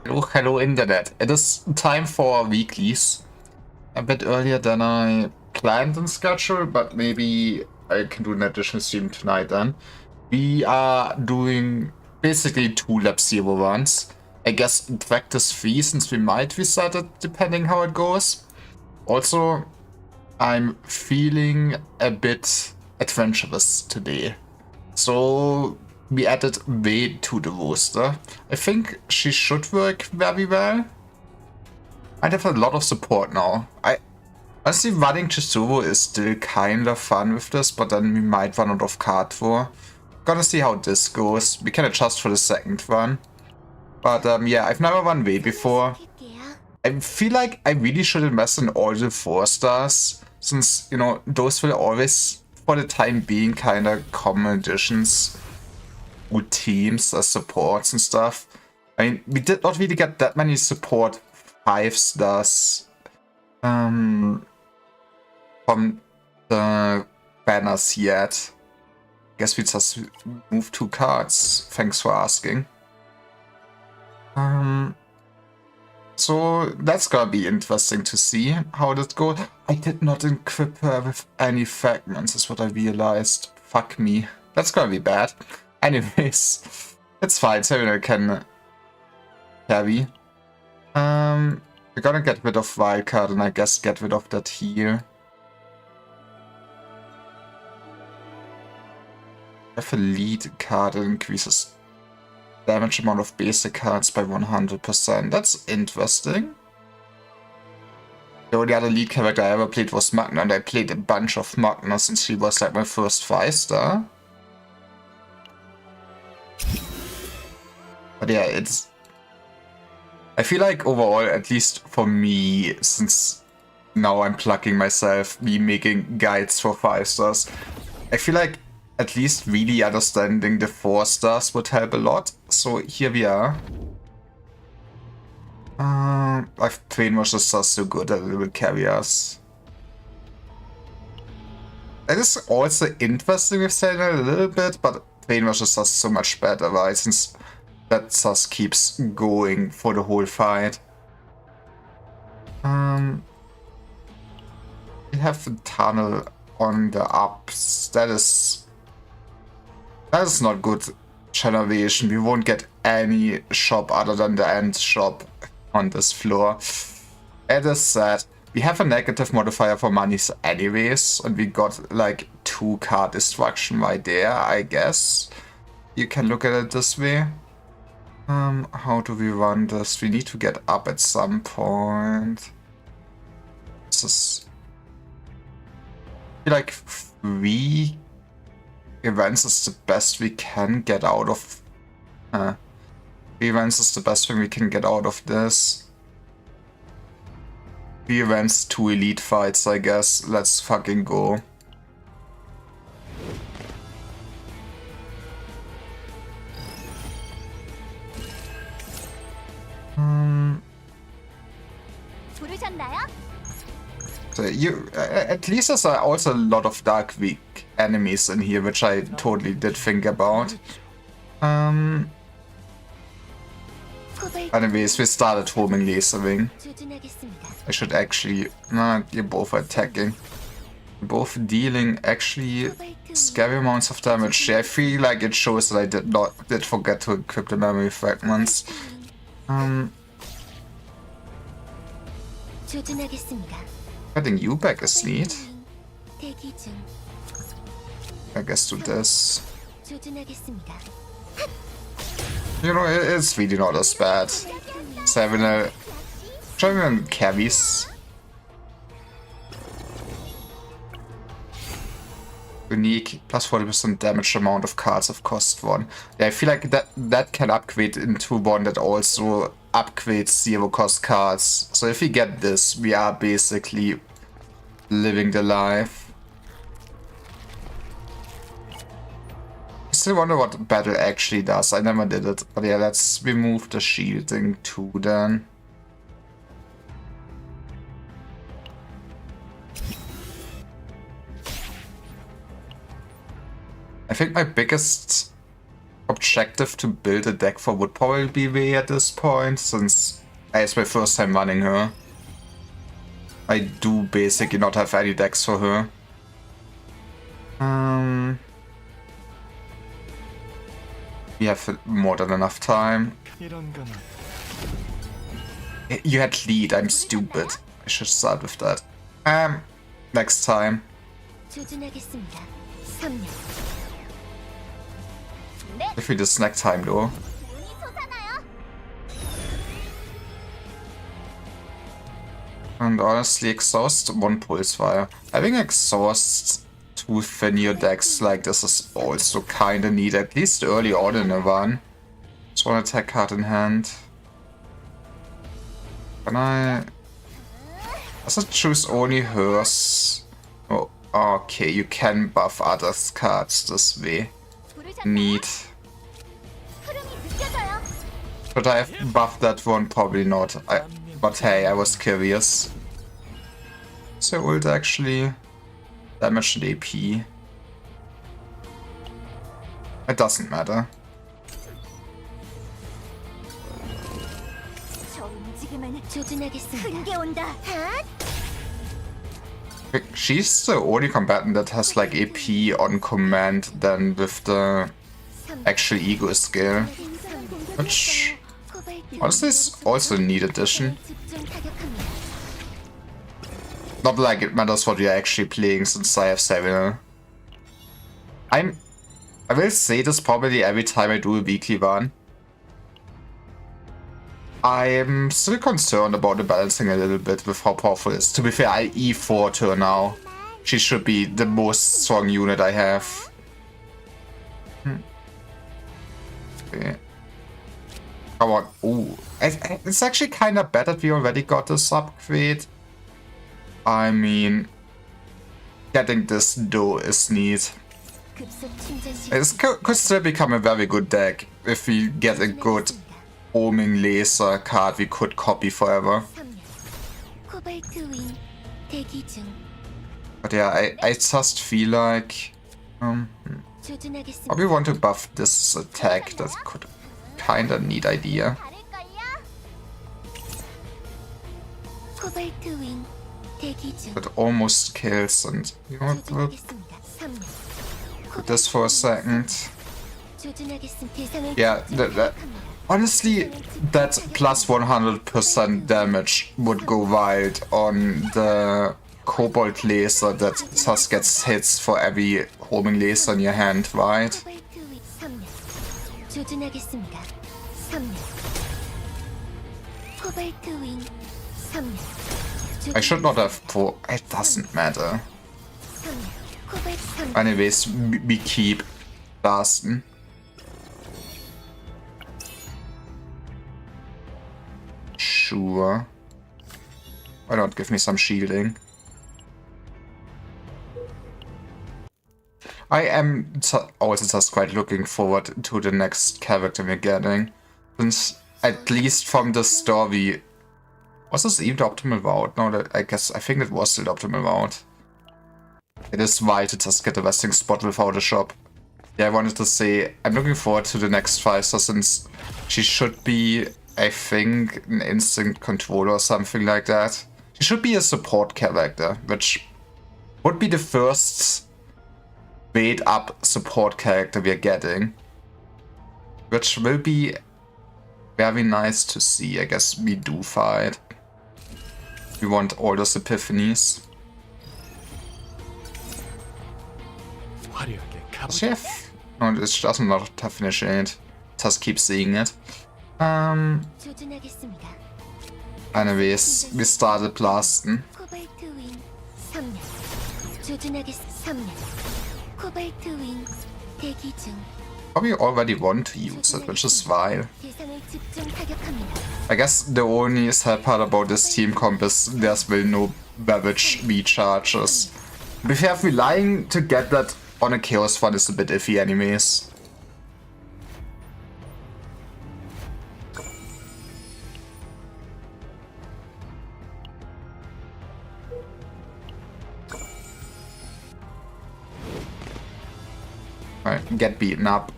Oh, hello internet. It is time for weeklies. A bit earlier than I planned in schedule, but maybe I can do an additional stream tonight then. We are doing basically 2 Lab Zero runs. I guess in practice 3 since we might reset it depending how it goes. Also, I'm feeling a bit adventurous today. So we added Wei to the roster. I think she should work very well. I have a lot of support now. Honestly, running Chizuru is still kind of fun with this, but then we might run out of card draw. Gonna see how this goes. We can adjust for the second one. But yeah, I've never run Wei before. I feel like I really should invest in all the 4 stars, since, you know, those will always, for the time being, kind of common additions with teams as supports and stuff. I mean, we did not really get that many support 5 stars from the banners yet. Guess we just moved 2 cards. Thanks for asking. So that's gonna be interesting to see how that goes. I did not equip her with any fragments, is what I realized. Fuck me. That's gonna be bad. Anyways, it's fine. Serenal can carry. We're gonna get rid of Wildcard and I guess get rid of that here. I have a lead card that increases damage amount of basic cards by 100%. That's interesting. The only other lead character I ever played was Magna, and I played a bunch of Magna since she was like my first 5-star. But yeah, it's... I feel like overall, at least for me, since now I'm plugging myself, me making guides for 5 stars, I feel like at least really understanding the 4 stars would help a lot. So here we are. I've Brainwash is just so good that it will carry us. It is also interesting with Sentinel a little bit, but Brainwash is just so much better, right? Since that just keeps going for the whole fight. We have the tunnel on the ups. That is not good generation. We won't get any shop other than the end shop on this floor. It is sad. We have a negative modifier for monies anyways, and we got like 2 card destruction right there, I guess. You can look at it this way. How do we run this? We need to get up at some point. This is... I feel like 3 events is the best we can get out of... 3 events is the best thing we can get out of this. 3 events, 2 elite fights, I guess. Let's fucking go. So at least there's also a lot of Dark Week enemies in here, which I totally did think about. Anyways, we started homing Laserwing. I should actually... Nah, you're both attacking. Both dealing actually scary amounts of damage. Yeah, I feel like it shows that I did forget to equip the memory fragments. Getting you back is neat. I guess do this. You know, it's really not as bad. 7 German carries. Unique, plus 40% damage amount of cards of cost 1. Yeah, I feel like that can upgrade into one that also upgrade zero cost cards. So if we get this, we are basically living the life. I still wonder what battle actually does. I never did it. But yeah, let's remove the shielding too then. I think my biggest objective to build a deck for would probably be Wei at this point, since it's my first time running her. I do basically not have any decks for her. We have more than enough time. You had lead, I'm stupid. I should start with that. Next time. If we do snack time though. And honestly, exhaust one pulse fire. Having exhaust to thin your decks like this is also kinda neat, at least early on in a run. Just one attack card in hand. Can I... Does it choose only hers? Oh, okay, you can buff other cards this way. Neat. Should I have buffed that one? Probably not. But hey, I was curious. So ult actually damage and AP. It doesn't matter. She's the only combatant that has like AP on command than with the actual ego skill. Which honestly is also a neat addition. Not like it matters what you're actually playing since I have Samuel. I will say this probably every time I do a weekly run. I'm still concerned about the balancing a little bit with how powerful it is. To be fair, I E4 her now. She should be the most strong unit I have. Okay. Come on. Ooh. It's actually kind of bad that we already got this upgrade. I mean, getting this though is neat. It could still become a very good deck if we get a good homing laser card we could copy forever. But yeah, I just feel like probably want to buff this attack. That could kinda neat idea. It almost kills, and you know what, we'll put this for a second. Yeah, honestly, that plus 100% damage would go wild on the Cobalt laser that just gets hits for every homing laser in your hand, right? I should not have it doesn't matter. Anyways, we keep blasting. Sure. Why not give me some shielding? I am also just quite looking forward to the next character we're getting. Since, at least from the story... Was this even the optimal route? No, I think it was still the optimal route. It is right to just get a resting spot without a shop. Yeah, I wanted to say, I'm looking forward to the next fighter since she should be, I think, an instant controller or something like that. She should be a support character, which would be the first weight up support character we're getting. Which will be very nice to see. I guess we do fight. We want all those epiphanies. Does she have... No, it does not have finished it. Just keep seeing it. Anyways, we started blasting. probably already want to use it, which is fine. I guess the only sad part about this team comp is there's will no beverage recharges. But if you have relying to get that on a Chaos one is a bit iffy anyways. Alright, get beaten up.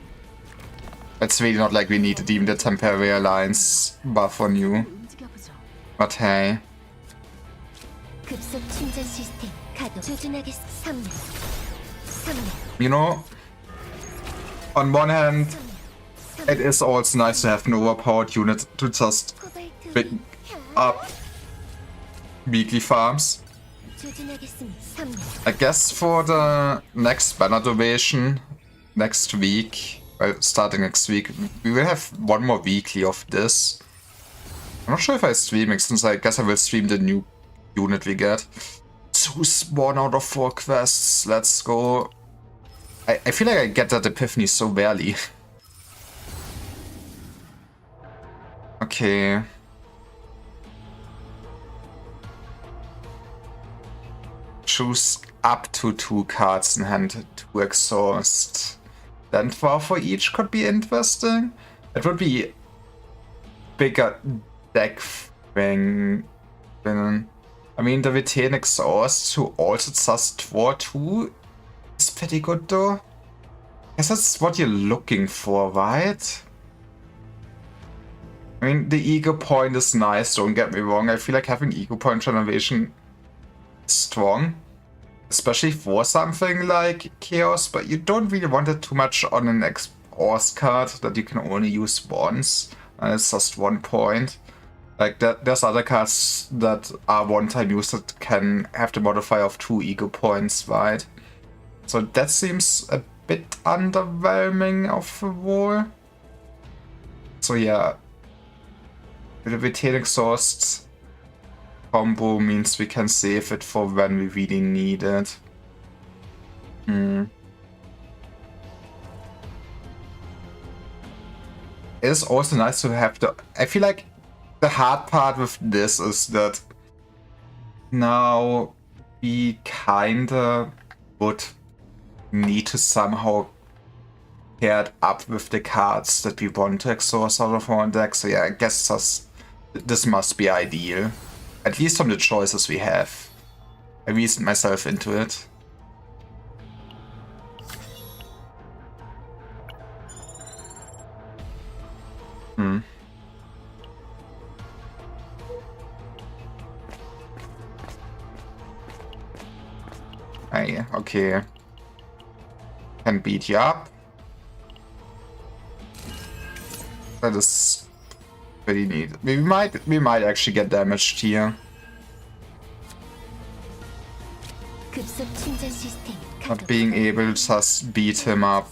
It's really not like we needed even the temporary alliance buff on you. But hey. You know, on one hand, it is also nice to have an overpowered unit to just pick up weekly farms. I guess for the next banner duration, next week, well, starting next week, we will have one more weekly of this. I'm not sure if I stream it, since I guess I will stream the new unit we get. Choose 1 out of 4 quests, let's go. I feel like I get that epiphany so rarely. Okay. Choose up to 2 cards in hand to exhaust. Then 4 for each could be interesting. It would be bigger deck thing. I mean, the retain exhaust to also just 4-2 is pretty good though. I guess that's what you're looking for, right? I mean, the ego point is nice, don't get me wrong. I feel like having ego point generation is strong. Especially for something like Chaos, but you don't really want it too much on an exhaust card that you can only use once. And it's just 1 point. Like, there's other cards that are one-time use that can have the modifier of 2 ego points, right? So that seems a bit underwhelming of a war. So yeah, with the retain exhaust combo means we can save it for when we really need it. It is also nice to have the... I feel like the hard part with this is that now we kinda would need to somehow pair it up with the cards that we want to exhaust out of our deck. So yeah, I guess this must be ideal. At least from the choices we have. I reasoned myself into it. Hey, okay. Can beat you up. That is pretty neat. We might actually get damaged here. Not being able to just beat him up,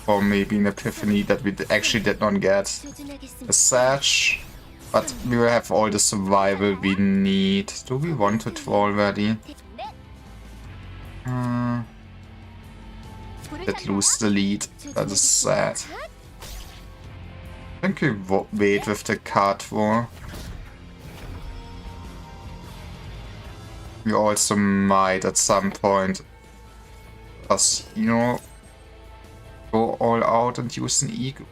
or maybe an epiphany that we actually did not get. A Satch, but we will have all the survival we need. Do we want it already? Did lose the lead. That is sad. I think we wait with the card war. We also might at some point just, you know, go all out and use an ego.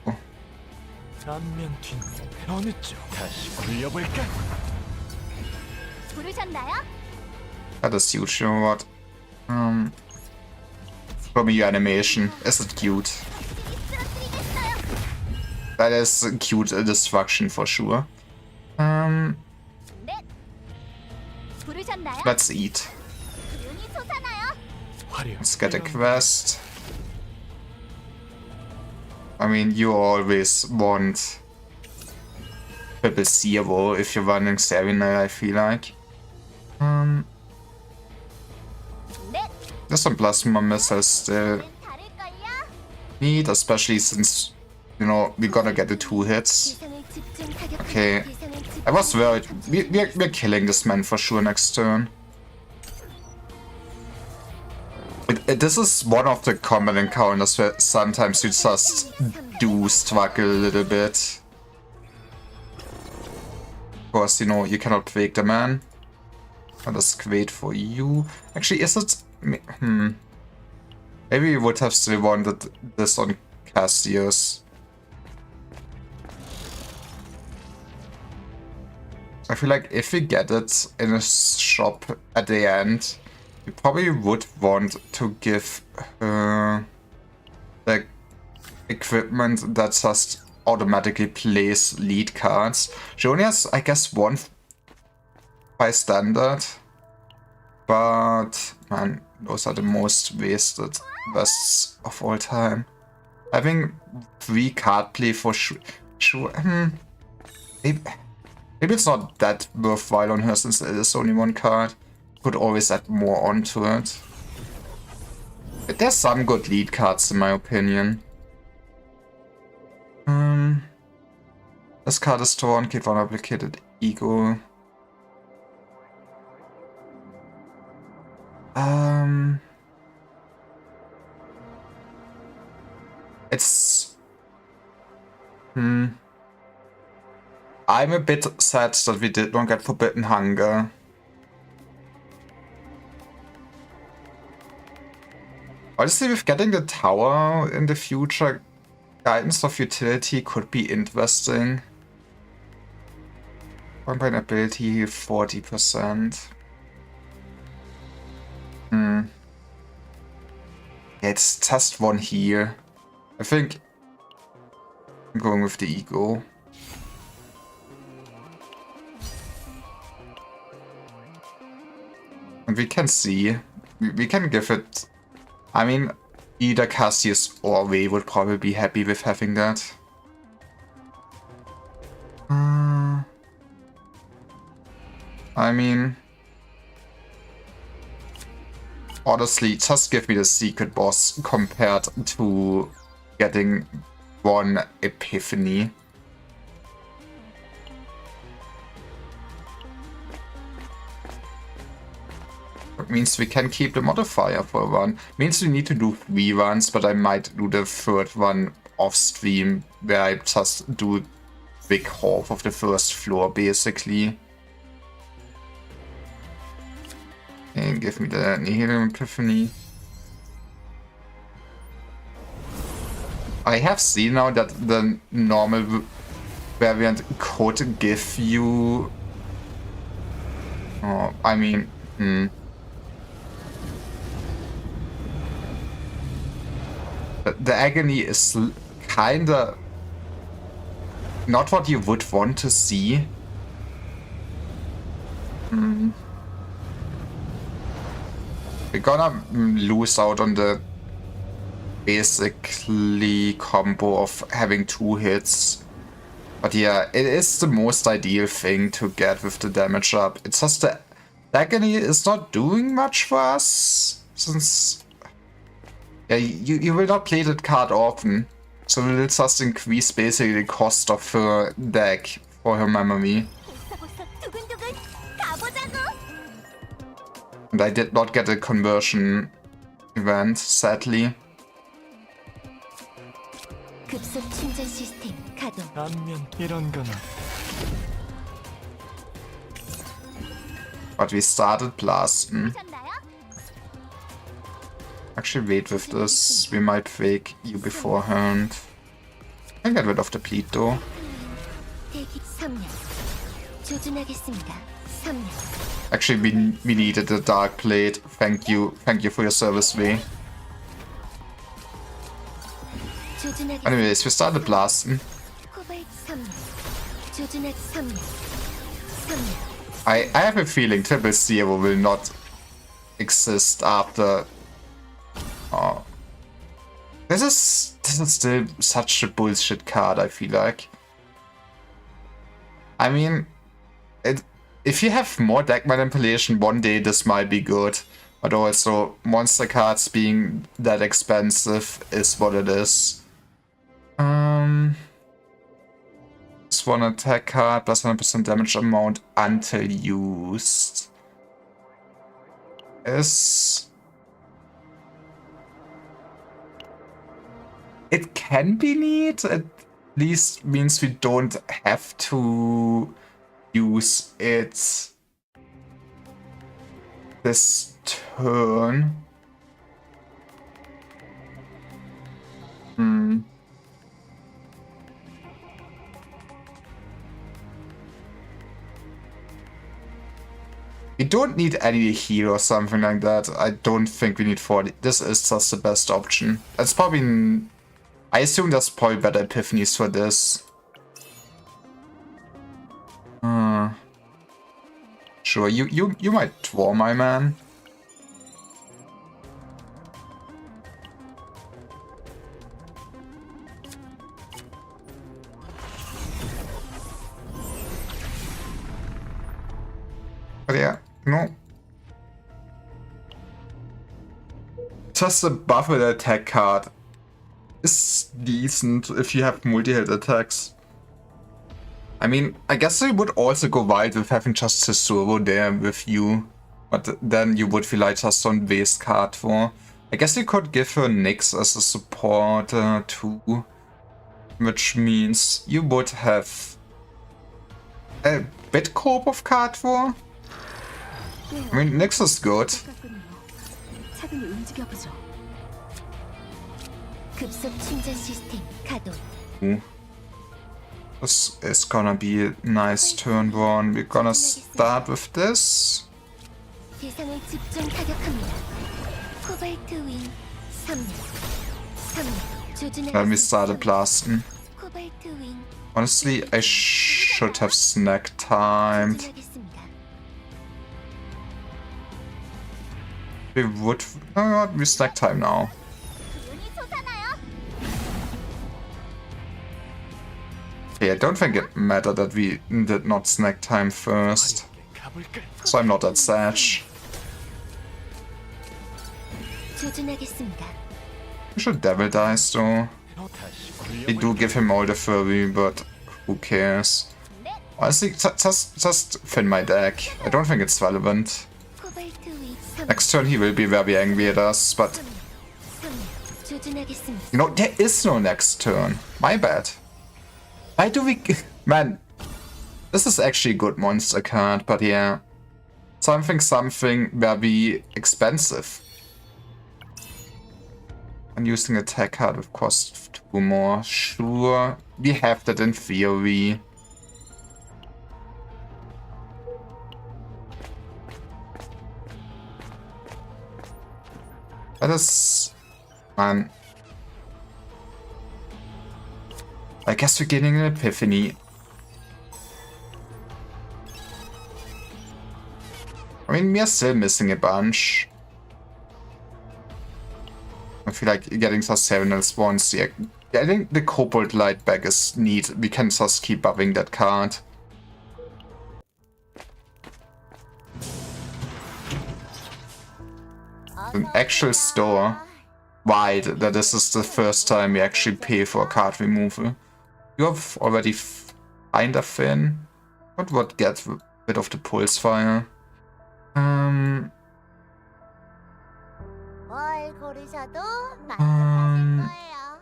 That is huge, you know what? Show me your animation. Is it cute? That is a cute destruction for sure. Let's eat. Let's get a quest. I mean, you always want triple zero if you're running Serenal, I feel like. There's some plasma missiles still need, especially since, you know, we're gonna get the 2 hits. Okay, I was worried. We're killing this man for sure next turn. this is one of the common encounters where sometimes you just do struggle a little bit. Of course, you know, you cannot fake the man. That is great for you. Actually, is it... Maybe you would have still wanted this on Cassius. I feel like if we get it in a shop at the end, we probably would want to give her the equipment that just automatically plays lead cards. She only has, I guess, one by standard, but man, those are the most wasted vests of all time. Having 3 card play for sure. Maybe it's not that worthwhile on her since it is only 1 card. Could always add more onto it. But there's some good lead cards in my opinion. This card is torn, get one applicated ego. It's... I'm a bit sad that we did not get Forbidden Hunger. Honestly, with getting the tower in the future, Guidance of Utility could be interesting. One point ability, 40%. Yeah, it's just 1 here. I think I'm going with the ego. And we can see, we can give it, I mean, either Cassius or Wei would probably be happy with having that. I mean, honestly, just give me the secret boss compared to getting 1 epiphany. That means we can keep the modifier for 1. Means we need to do 3 runs, but I might do the 3rd one off stream, where I just do big half of the 1st floor basically. And give me the Nihilum Epiphany. I have seen now that the normal variant could give you... Oh, I mean... The agony is kinda not what you would want to see. We're gonna lose out on the basically combo of having 2 hits. But yeah, it is the most ideal thing to get with the damage up. It's just the agony is not doing much for us, since yeah, you will not play that card often. So it will just increase basically the cost of her deck for her memory. And I did not get a conversion event, sadly. But we started blasting. Actually, wait with this. We might fake you beforehand. I can get rid of the bleed though. Actually, we needed the dark plate. Thank you for your service, Wei. Anyways, we started blasting. I have a feeling Triple Zero will not exist after. Oh. This is still such a bullshit card, I feel like. I mean, if you have more deck manipulation, one day this might be good. But also, monster cards being that expensive is what it is. This one attack card, plus 100% damage amount until used. Is... It can be neat. At least means we don't have to use it this turn. We don't need any heal or something like that. I don't think we need 40. This is just the best option. It's probably... I assume there's probably better epiphanies for this. Sure, you might draw, my man. But yeah, no. Just a buffet attack card is decent if you have multi-hit attacks. I mean, I guess I would also go wild with having just Tesoro there with you. But then you would feel like just on waste card for. I guess you could give her Nyx as a supporter too. Which means you would have a bit cope of card for. I mean, Nyx is good. Ooh. This is gonna be a nice turn one. We're gonna start with this. Then we started blasting. Honestly, I should have snack timed. We would... Oh, we snack time now. Yeah, I don't think it mattered that we did not snack time first. So I'm not that sad. We should Devil Dice though. We do give him all the furry, but who cares? Honestly, just fin my deck. I don't think it's relevant. Next turn he will be very angry at us, but... You know, there is no next turn. My bad. Why do we... Man, this is actually a good monster card, but yeah. Something very expensive. And using attack card with cost 2 more. Sure, we have that in theory. That is... Man. I guess we're getting an epiphany. I mean, we are still missing a bunch. I feel like getting the 7 else once. Yeah, getting the Kobold Light back is neat. We can just keep buffing that card. An actual store. Wide that this is the first time we actually pay for a card removal. You have already kinda thin. But what gets rid of the pulse fire?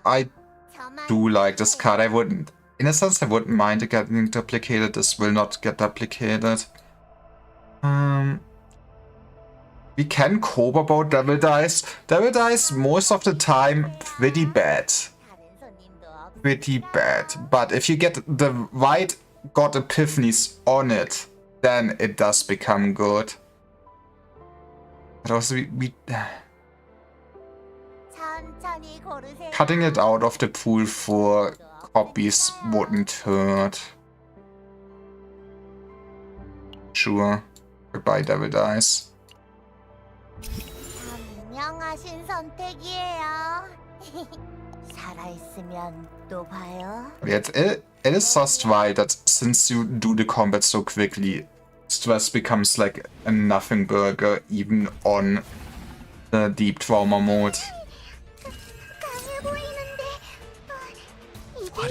I do like this card. I wouldn't, in a sense, I wouldn't mind it getting duplicated. This will not get duplicated. We can cope about Devil Dice. Devil Dice, most of the time, pretty bad. Pretty bad. But if you get the right God Epiphanies on it, then it does become good. But also, we cutting it out of the pool for copies wouldn't hurt. Sure. Goodbye, Devil Dice. It is just right that since you do the combat so quickly, stress becomes like a nothing burger even on the deep trauma mode.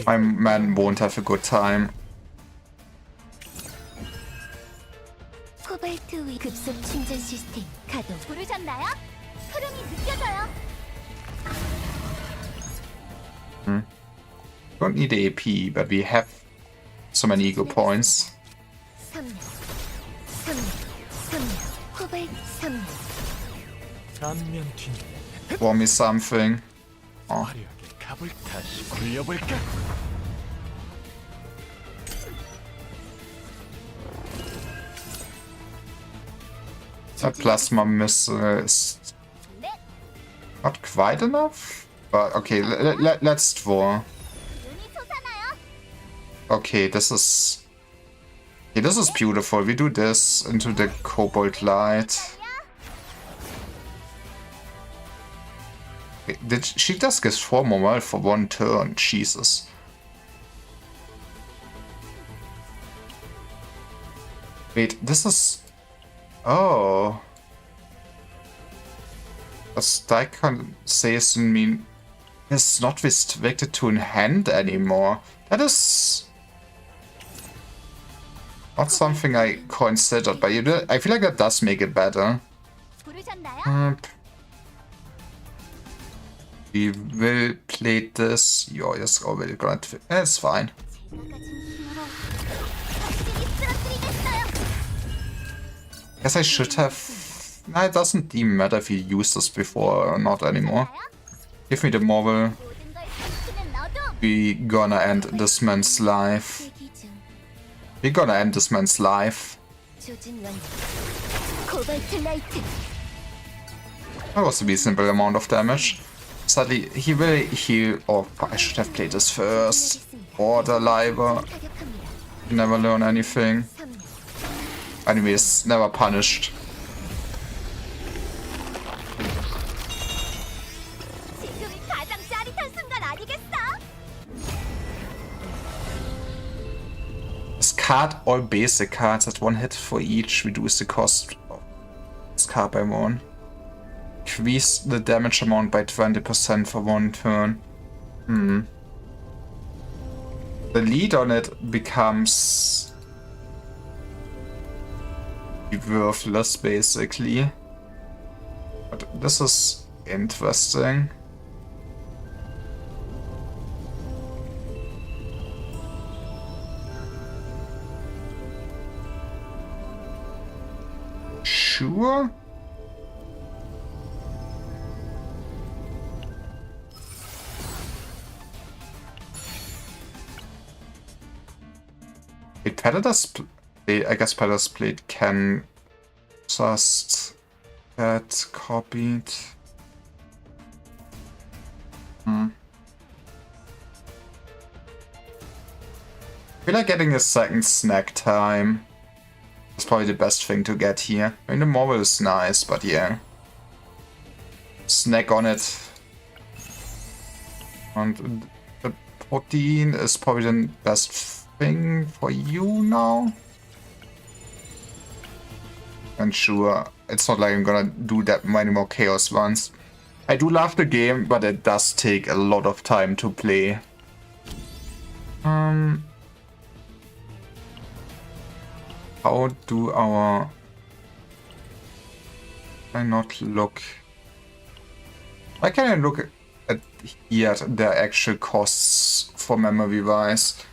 My man won't have a good time. Don't need AP, but we have so many ego points. Want me something? Oh. That plasma missile is not quite enough, but okay, let's draw. Okay, this is beautiful. We do this into the cobalt light. Did she just get 4 morale for 1 turn? Jesus. Wait, this is... Oh. Does Daikon says mean it's not restricted to a hand anymore? That is not something I considered, but I feel like that does make it better. We will play this. Yo, yes, already gonna. It's fine. Guess I should have. Nah, it doesn't even matter if you used this before or not anymore. Give me the marvel. We gonna end this man's life. We gonna end this man's life. That was a reasonable amount of damage. Sadly, he will heal. Oh, I should have played this first. Order Liber. Never learn anything. Anyways, never punished. Discard all basic cards at 1 hit for each. Reduce the cost of this card by 1. Increase the damage amount by 20% for 1 turn. The lead on it becomes worthless, basically. But this is interesting. Sure. Wait, Predator's Blade, I guess Predator's Blade can just get copied. I feel like getting a second snack time is probably the best thing to get here. I mean, the marble is nice, but yeah. Snack on it. And the protein is probably the best thing for you now. And sure, it's not like I'm gonna do that many more chaos runs. I do love the game, but it does take a lot of time to play. How do our... Why not look... Why can I look at here at the actual costs for memory wise?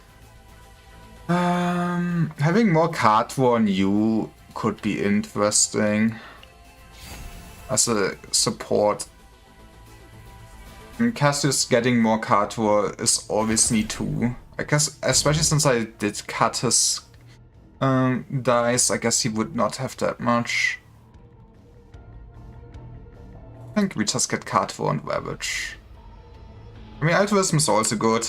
Having more card draw on you could be interesting as a support. And Cassius getting more card draw is always need to. I guess, especially since I did cut his dice, I guess he would not have that much. I think we just get card draw and ravage. I mean, altruism is also good.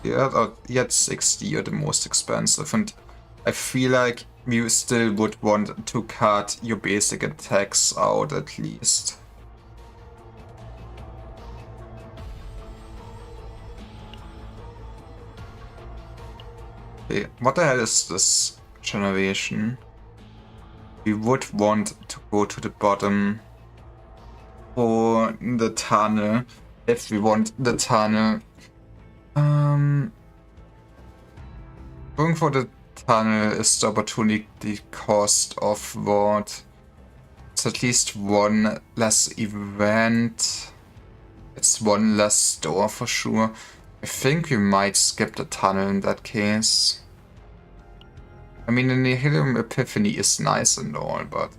Yeah, yet 60 are the most expensive, and I feel like you still would want to cut your basic attacks out at least. Okay, what the hell is this generation? We would want to go to the bottom for the tunnel, if we want the tunnel. Going for the tunnel is the opportunity cost of what? It's at least one less event. It's one less store for sure. I think we might skip the tunnel in that case. I mean, the Nihilium Epiphany is nice and all, but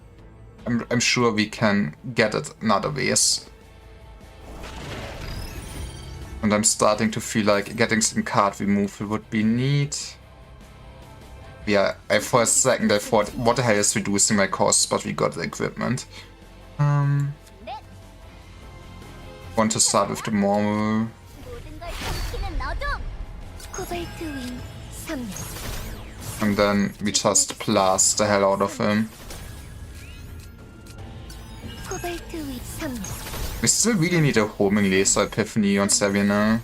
I'm sure we can get it in other ways. And I'm starting to feel like getting some card removal would be neat. Yeah, for a second I thought, what the hell is reducing my costs, but we got the equipment. Want to start with the normal. And then we just blast the hell out of him. We still really need a homing laser epiphany on Savina.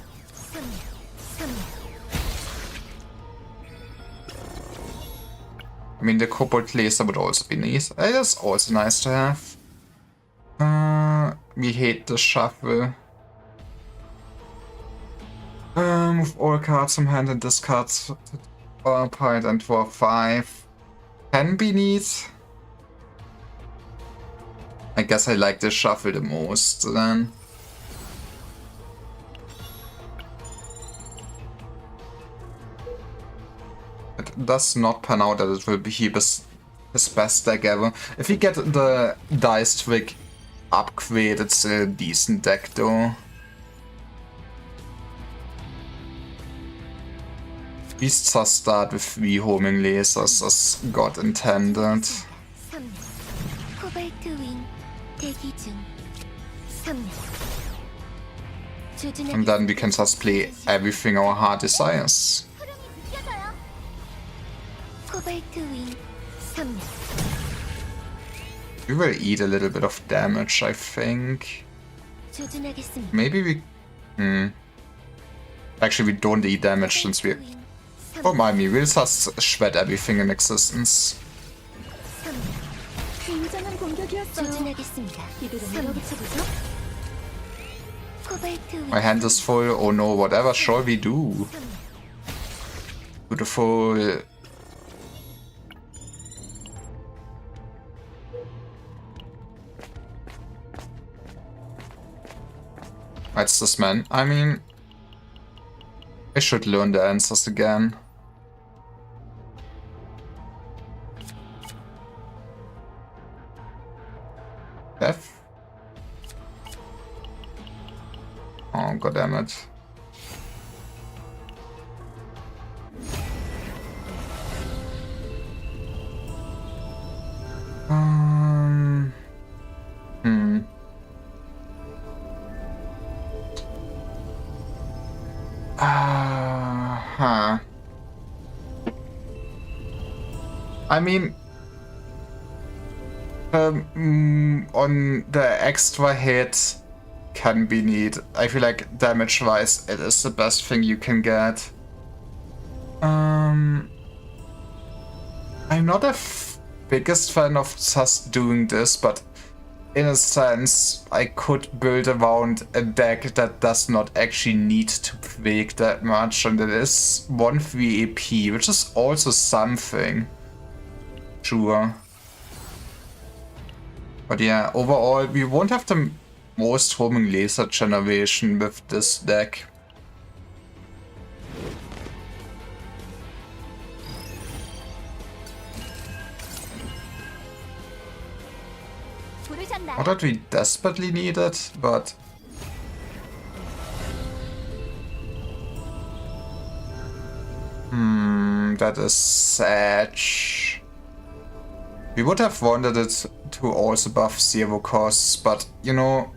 I mean, the cobalt laser would also be nice. It is also nice to have. We hate the shuffle. Move all cards from hand and discard all pile and draw 5. Can be neat. I guess I like the shuffle the most then. It does not pan out that it will be his best deck ever. If we get the dice trick upgrade, it's a decent deck though. We just start with 3 homing lasers as God intended. And then we can just play everything our heart desires. We will eat a little bit of damage, I think. Maybe we... Actually, we don't eat damage since we... Oh my, we'll just shred everything in existence. My hand is full, oh no, whatever shall we do? Beautiful. What's this man? I mean, I should learn the answers again. Death? Oh, goddammit. I mean, on the extra hit can be neat. I feel like damage-wise, it is the best thing you can get. I'm not a biggest fan of just doing this, but in a sense, I could build around a deck that does not actually need to quake that much, and it is 1-3 AP, which is also something. Sure. But yeah, overall, we won't have the most homing laser generation with this deck. Not that we desperately need it, but... that is sad. We would have wanted it to also buff 0 costs, but you know,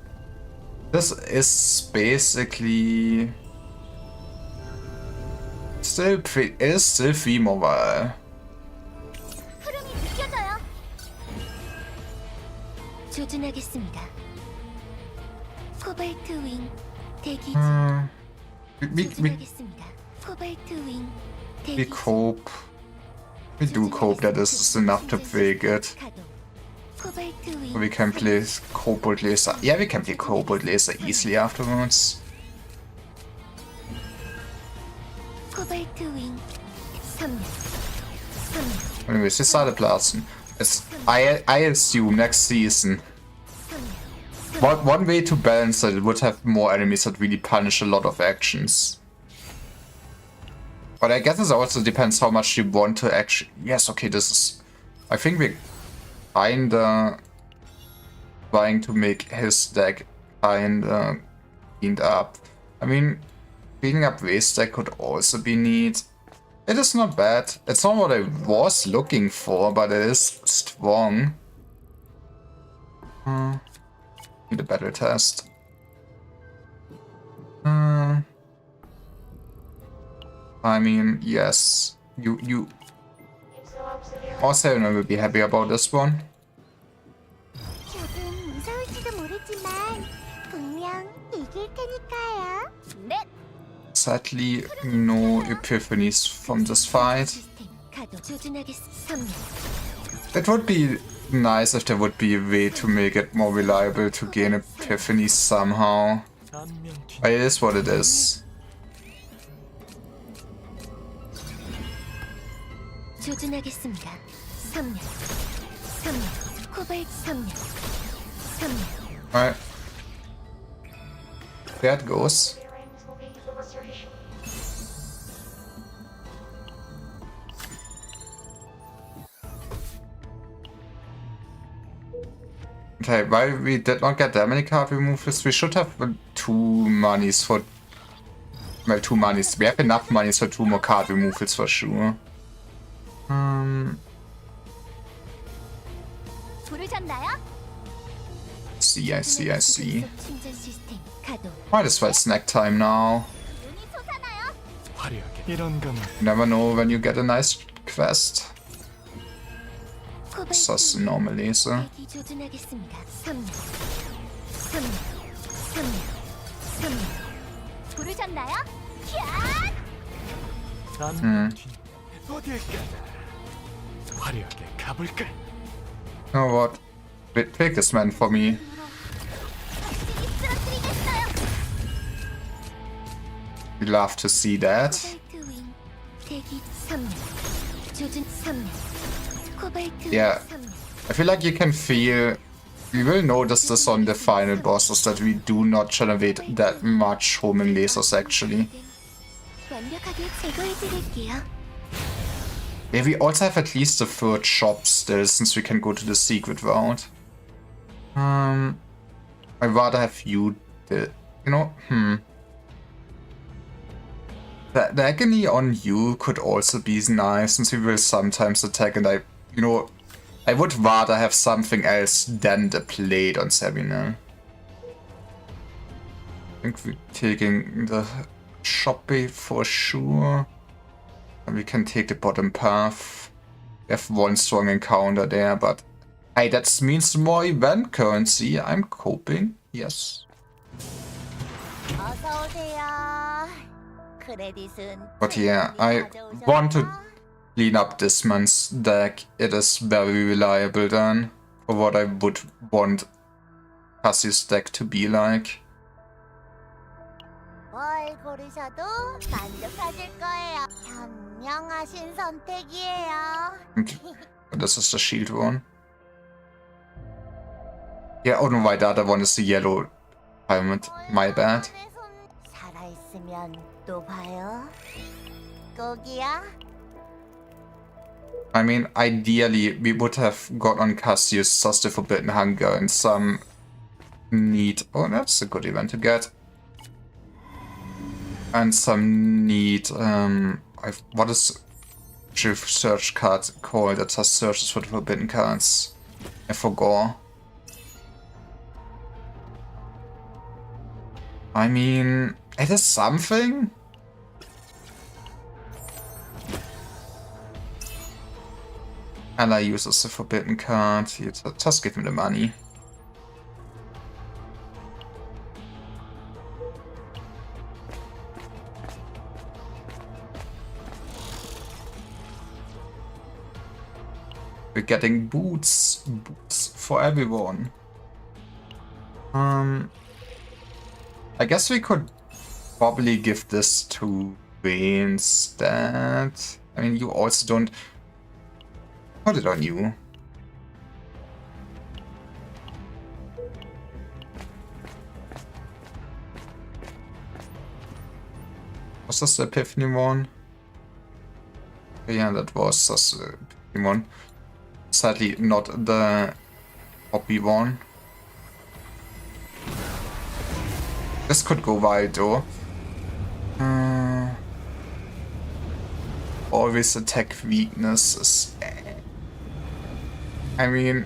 this is basically still it is still free mobile. We cope. We do cope that this is enough to play good. We can play Cobalt Laser. Yeah, we can play Cobalt Laser easily afterwards. Anyways, we started Blasen. I assume next season. One way to balance it would have more enemies that really punish a lot of actions. But I guess it also depends how much you want to actually... Yes, okay, this is... I think we're kinda trying to make his deck kinda cleaned up. I mean, cleaning up waste deck could also be neat. It is not bad. It's not what I was looking for, but it is strong. Need a better test. I mean, yes. You also will be happy about this one. Sadly, no epiphanies from this fight. It would be nice if there would be a way to make it more reliable to gain epiphanies somehow. But it is what it is. Alright. There it goes. Okay, while we did not get that many card removals, we should have 2 monies for... Well, 2 monies. We have enough monies for 2 more card removals for sure. I see. Might as well snack time now. You never know when you get a nice quest. Sus normally, so. You know what? Take this man for me. We love to see that. Yeah, I feel like you can feel... You will notice this on the final bosses that we do not generate that much homing lasers actually. Yeah, we also have at least a 3rd shop still, since we can go to the secret route. I'd rather have you... You know, The agony on you could also be nice, since we will sometimes attack, and I would rather have something else than the plate on Sabina. I think we're taking the shop bay for sure. And we can take the bottom path. We have 1 strong encounter there, but hey, that means more event currency. I'm coping, yes. But yeah, I want to clean up this man's deck. It is very reliable then, for what I would want Cassie's deck to be like. This is the shield one. Yeah, oh no, why the other one is the yellow helmet. My bad. I mean, ideally, we would have got on Cassius just the Forbidden Hunger and some neat... Oh, that's a good event to get. And some neat... what is the search card called that just searches for the Forbidden cards? I forgot. I mean, it is something. And I uses the Forbidden card. Just give him the money. We're getting boots. Boots for everyone. I guess we could probably give this to Wayne instead. I mean, you also don't... Put it on you. Was das the Epiphany one? Yeah, that was the Epiphany one. Sadly, not the hobby one. This could go wild though. Always attack weaknesses. I mean,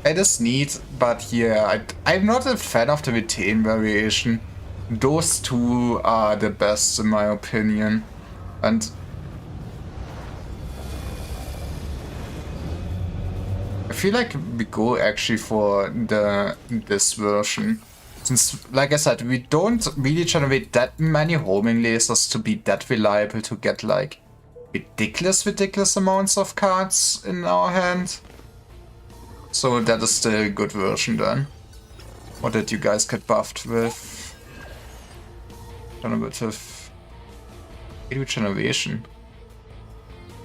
it is neat, but yeah, I'm not a fan of the retain variation. Those two are the best in my opinion. And I feel like we go actually for this version. Since, like I said, we don't really generate that many homing lasers to be that reliable to get like ridiculous amounts of cards in our hand. So that is still a good version then. What did you guys get buffed with? Generative regeneration.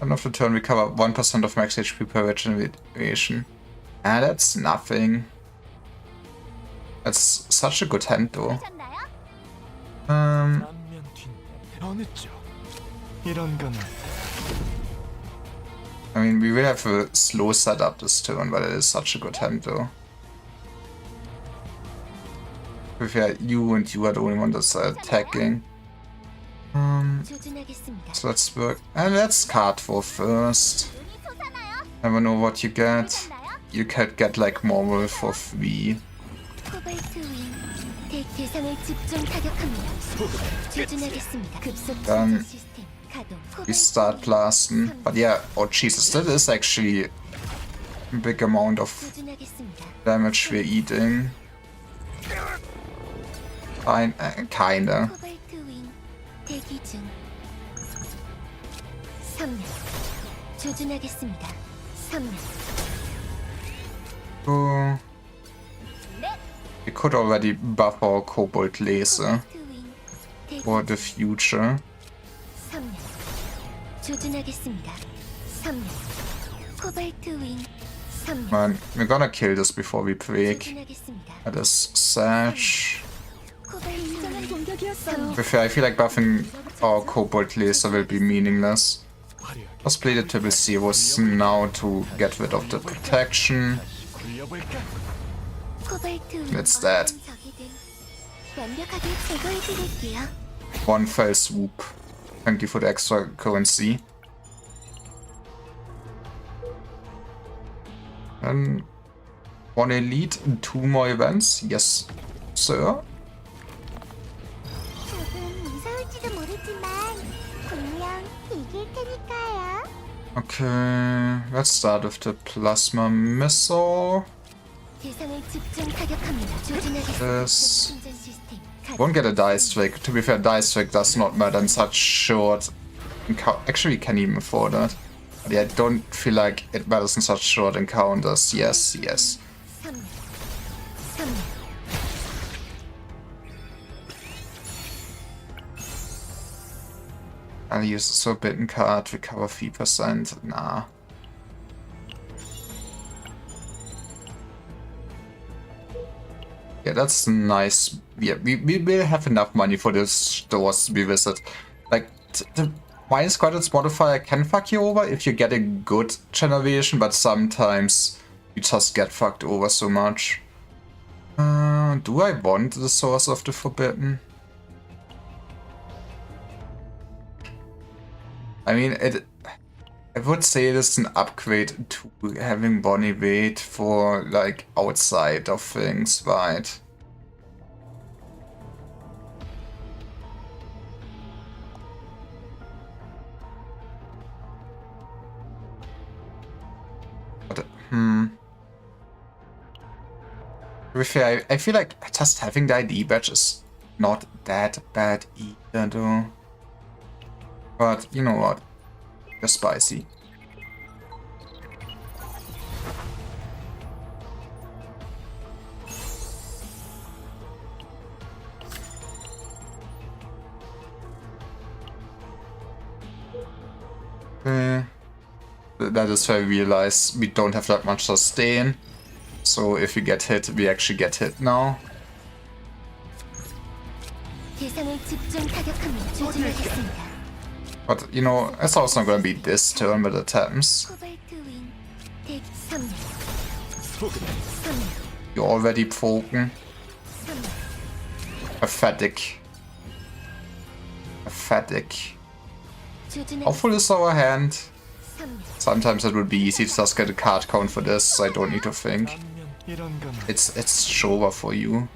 End of the turn, recover 1% of max HP per regeneration. Ah, that's nothing. That's such a good hand though. I mean, we will have a slow setup this turn, but it is such a good hand though. If you and you are the only one that's attacking. So let's work. And let's card for first. Never know what you get. You can get like Marvel for 3. Then we start blasting. But yeah, oh Jesus, that is actually a big amount of damage we're eating. Kinda. Oh. We could already buff our Cobalt Laser for the future. Man, we're gonna kill this before we break. That is Sash. I feel like buffing our Cobalt Laser will be meaningless. Let's play the Triple Zeros now to get rid of the protection. That's that. One fell swoop. Thank you for the extra currency. And 1 elite and 2 more events. Yes, sir. Okay, let's start with the plasma missile. This won't get a dice strike. To be fair, dice strike does not matter in such short. Actually, can even afford that. But yeah, I don't feel like it matters in such short encounters. Yes, yes. I'll use a forbidden card, recover 3%. Nah. Yeah, that's nice. Yeah, we will have enough money for the stores we visit. Like, the minus credits modifier can fuck you over if you get a good generation, but sometimes you just get fucked over so much. Do I want the source of the forbidden? I mean, I would say it is an upgrade to having Bonnie wait for, like, outside of things, right? But, I feel like just having the ID badge is not that bad either, though. But, you know what? They're spicy. Okay. that is where we realize we don't have that much sustain. So if we get hit, we actually get hit now. But, you know, it's also not gonna be this turn with attempts. You're already broken. Pathetic. Pathetic. How full is our hand? Sometimes it would be easy to just get a card count for this, so I don't need to think. It's Showa for you.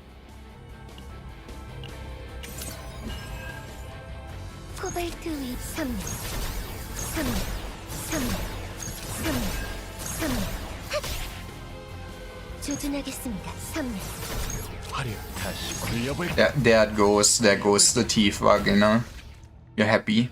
Yeah, there goes the teeth Vagina. You're happy.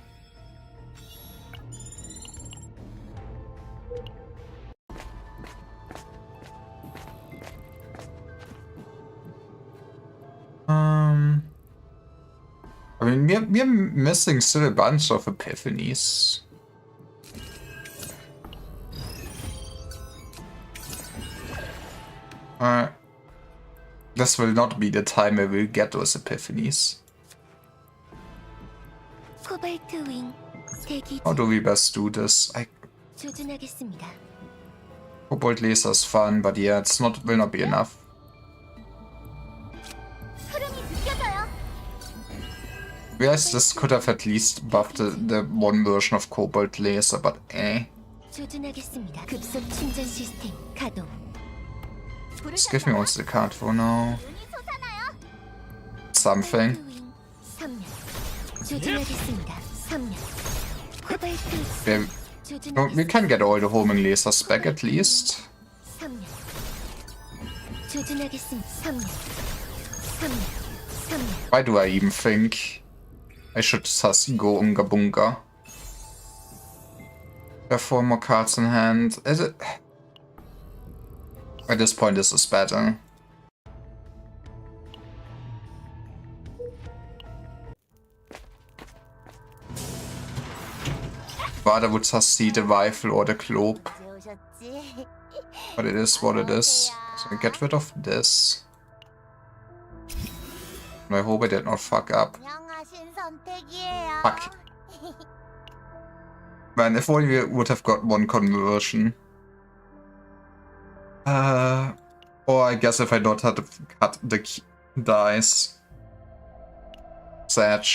I mean, we're missing still a bunch of epiphanies. This will not be the time where we'll get those epiphanies. How do we best do this? Cobalt Laser is fun, but yeah, will not be enough. Realize this could have at least buffed the one version of Cobalt Laser, but eh. Just give me also the card for now. Something. We can get all the homing lasers back at least. Why do I even think I should just go Unga Bunga? There are 4 more cards in hand. Is it? At this point, this is better. Rather would just see the rifle or the cloak. But it is what it is. So I get rid of this. And I hope I did not fuck up. Fuck. Man, if only we would have got one conversion. Or I guess if I not had to cut the dice. Sad.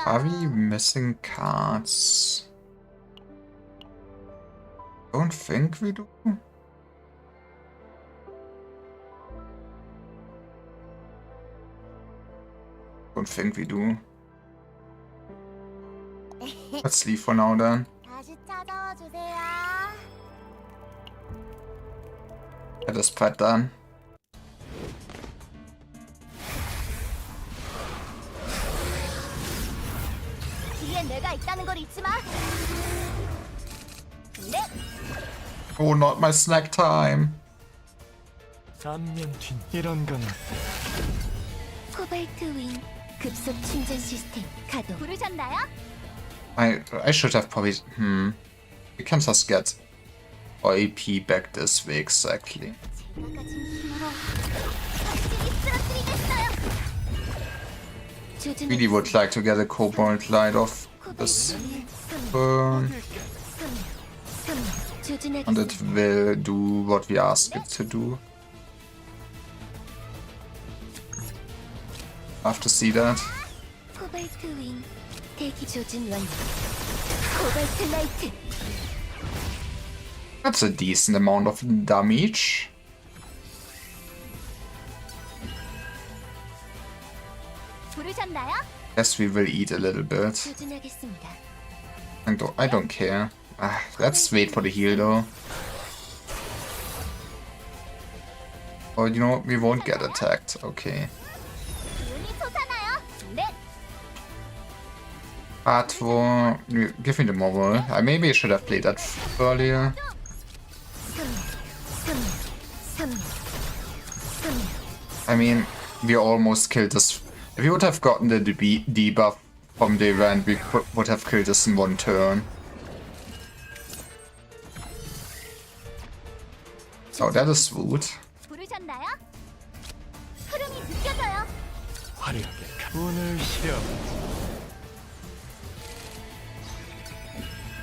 Are we missing cards? Don't think we do. Don't think we do. Let's leave for now then. Get this spread done. Oh, not my snack time. I should have probably we can just get our AP back this way exactly. Really would like to get a Cobalt Light off this burn. And it will do what we ask it to do. I have to see that. That's a decent amount of damage. Yes, we will eat a little bit. I don't care. Let's wait for the heal though. Oh, you know what? We won't get attacked. Okay. Atwo, give me the moral. Maybe I should have played that earlier. I mean, we almost killed this. If we would have gotten the debuff from the event, we would have killed this in one turn. Oh, that is wood.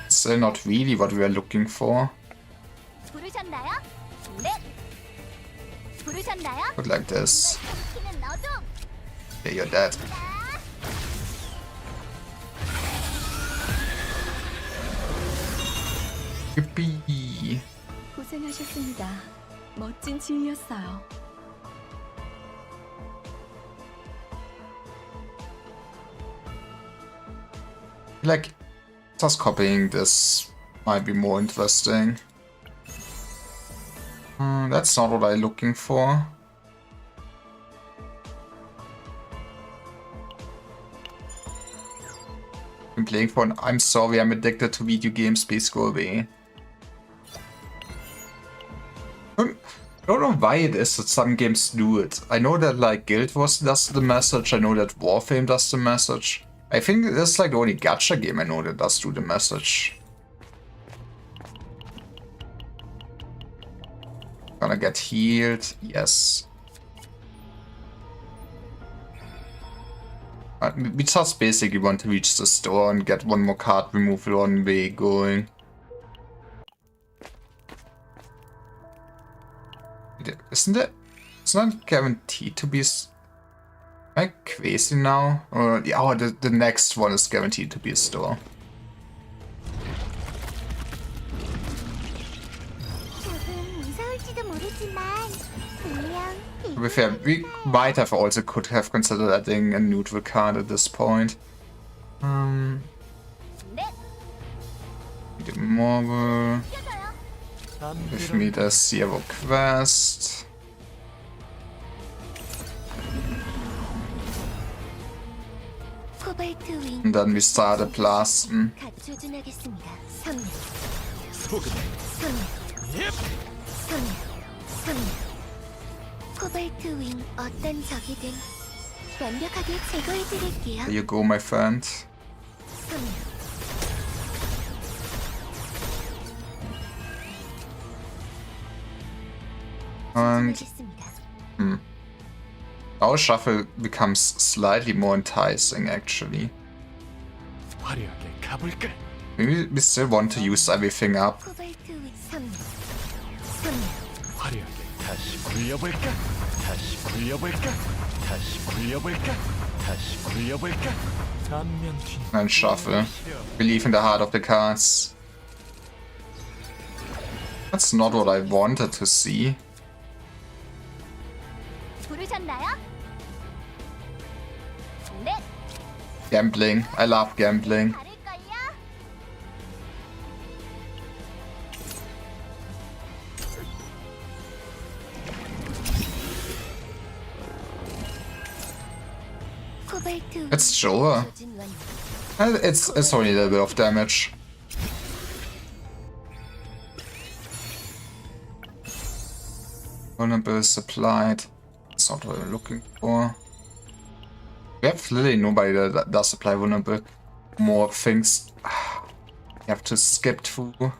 Still not really what we are looking for. Put like this. Yeah, you're dead. Yippee. 고생하셨습니다. 멋진 지휘였어요. Like, just copying this might be more interesting. That's not what I'm looking for. I'm playing for an I'm sorry, I'm addicted to video games, please go away. I don't know why it is that some games do it. I know that like Guild Wars does the message, I know that Warframe does the message. I think it's like the only Gacha game I know that does do the message. Gonna get healed, yes. We just basically want to reach the store and get one more card removal on way going. Isn't it? It's not guaranteed to be. Am I crazy now? Or oh, the next one is guaranteed to be a store. To be fair, we might have also could have considered adding a neutral card at this point. Need a marble. Give me the Zero quest. And then we started blasting. There you go, my friend. And our shuffle becomes slightly more enticing, actually. Maybe we still want to use everything up. And shuffle. Believe in the heart of the cards. That's not what I wanted to see. Gambling. I love gambling. It's sure. It's only a little bit of damage. Vulnerable supplied. That's not what we're looking for. We have literally nobody that does supply vulnerable. More things you have to skip through.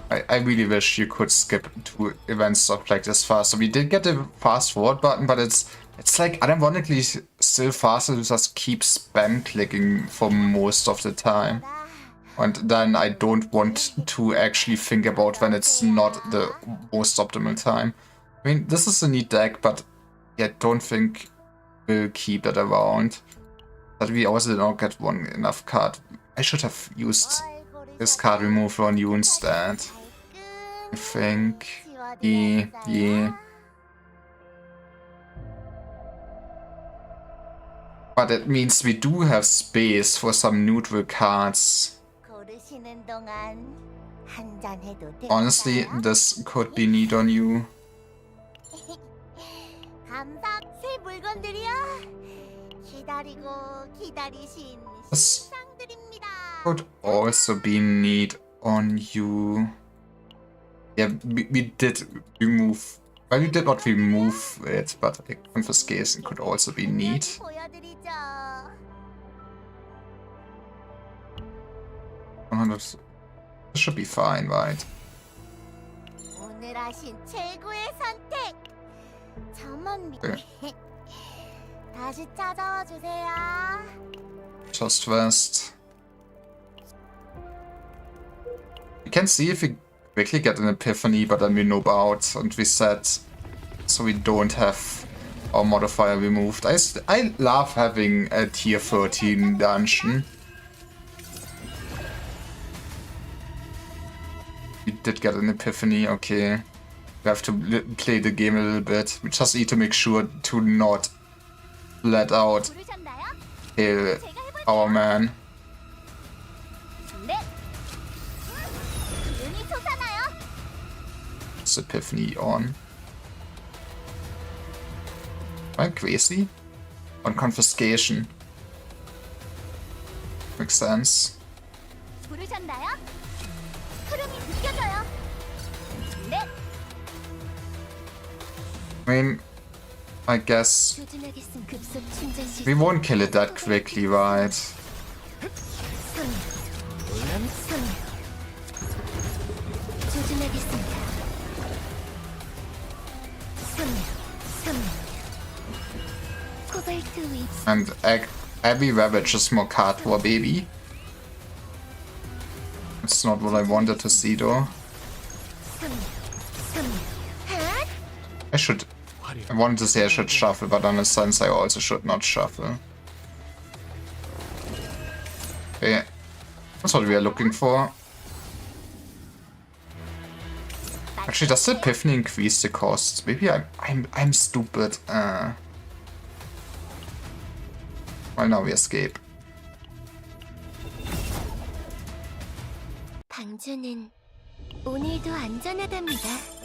I really wish you could skip to events stuff like this faster. We did get the fast forward button, but it's like unironically still faster to just keep spam clicking for most of the time. And then I don't want to actually think about when it's not the most optimal time. I mean, this is a neat deck, but yeah, don't think we'll keep it around. But we also did not get one enough card. I should have used this card removal on you instead. I think. Yeah. But it means we do have space for some neutral cards. Honestly, this could be neat on you. This could also be neat on you. Yeah, we did remove. Well, we did not remove it, but a confiscation could also be neat. 보여드리죠. 100. This should be fine, right? 오늘 하신 최고의 선택. 저만 믿. Okay. 다시 찾아와 주세요. Just West. We can see if we quickly get an epiphany, but then we noob out and we set so we don't have our modifier removed. I love having a tier 13 dungeon. We did get an epiphany, okay. We have to play the game a little bit. We just need to make sure to not let out 부르셨나요? our man. 네. 눈이 솟아나요. It's epiphany on. Am I crazy? On confiscation. Makes sense. 부르셨나요? 흐름이 느껴져요. 네. I mean, I guess 조준하겠음. 급속 충전 we 시스템. won't kill it that quickly, right? 선물. 물론 선물. 조준하겠습니다. 선물. 선물. 코발트 위. And Abby Ravage is more cardboard, baby. That's not what I wanted to see, though. 선물. 선물. 핫. I wanted to say I should shuffle, but in a sense I also should not shuffle. Okay, that's what we are looking for. Actually, does the Epiphany increase the costs? Maybe I'm stupid. Well, now we escape. 방주는 오늘도 안전하답니다.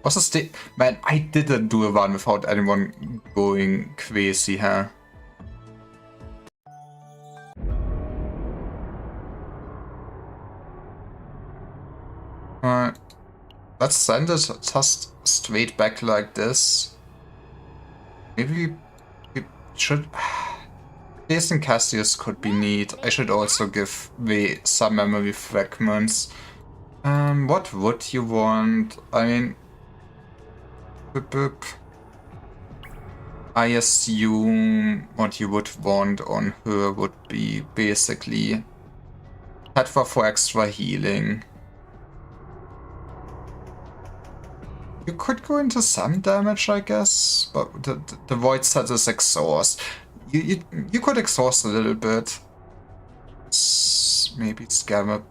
What's the state? Man, I didn't do a run without anyone going crazy, huh? Let's send it just straight back like this. Maybe we should. Jason Cassius could be neat. I should also give the some memory fragments. What would you want? I mean, I assume what you would want on her would be basically Petva for extra healing. You could go into some damage, I guess, but the void set is exhaust. You could exhaust a little bit. Maybe Scarab.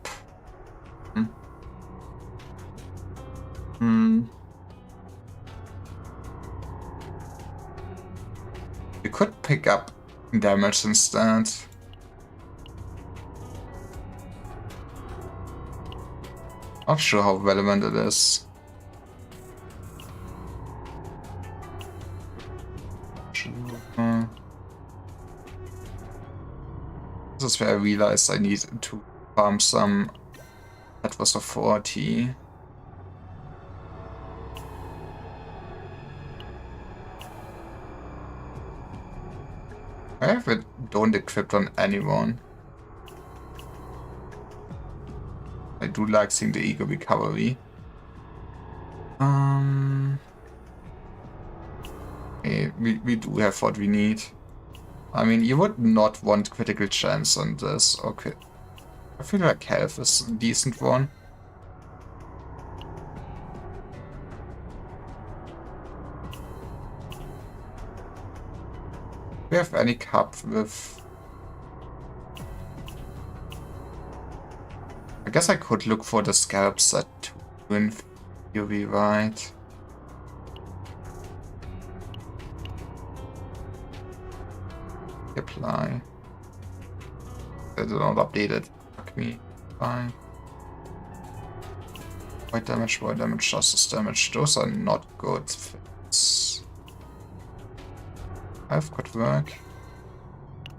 You could pick up damage instead. Not sure how relevant it is. This is where I realized I need to farm some. That was a 40. I have it don't equip on anyone. I do like seeing the ego recovery. Okay, we do have what we need. I mean, you would not want critical chance on this. Okay. I feel like health is a decent one. Do we have any cup with... I guess I could look for the Scarab set too in theory, right? Apply. They did not update it. Fuck me. Fine. White damage, justice damage. Those are not good fits. 5 could work.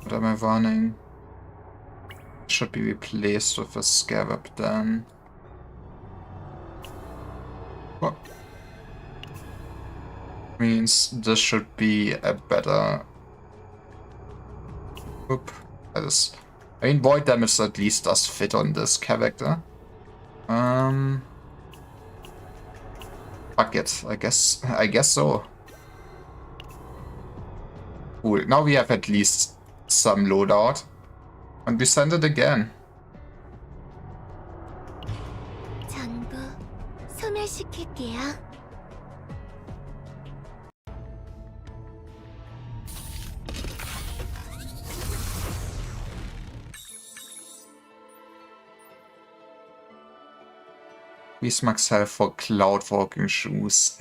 What am I running? Should be replaced with a scarab then. What? Means this should be a better... Oop. That is... I mean, void damage at least does fit on this character. Fuck it. I guess so. Cool. Now we have at least some loadout. And we send it again. 전부 소멸시킬게요. Use max health for cloud walking shoes.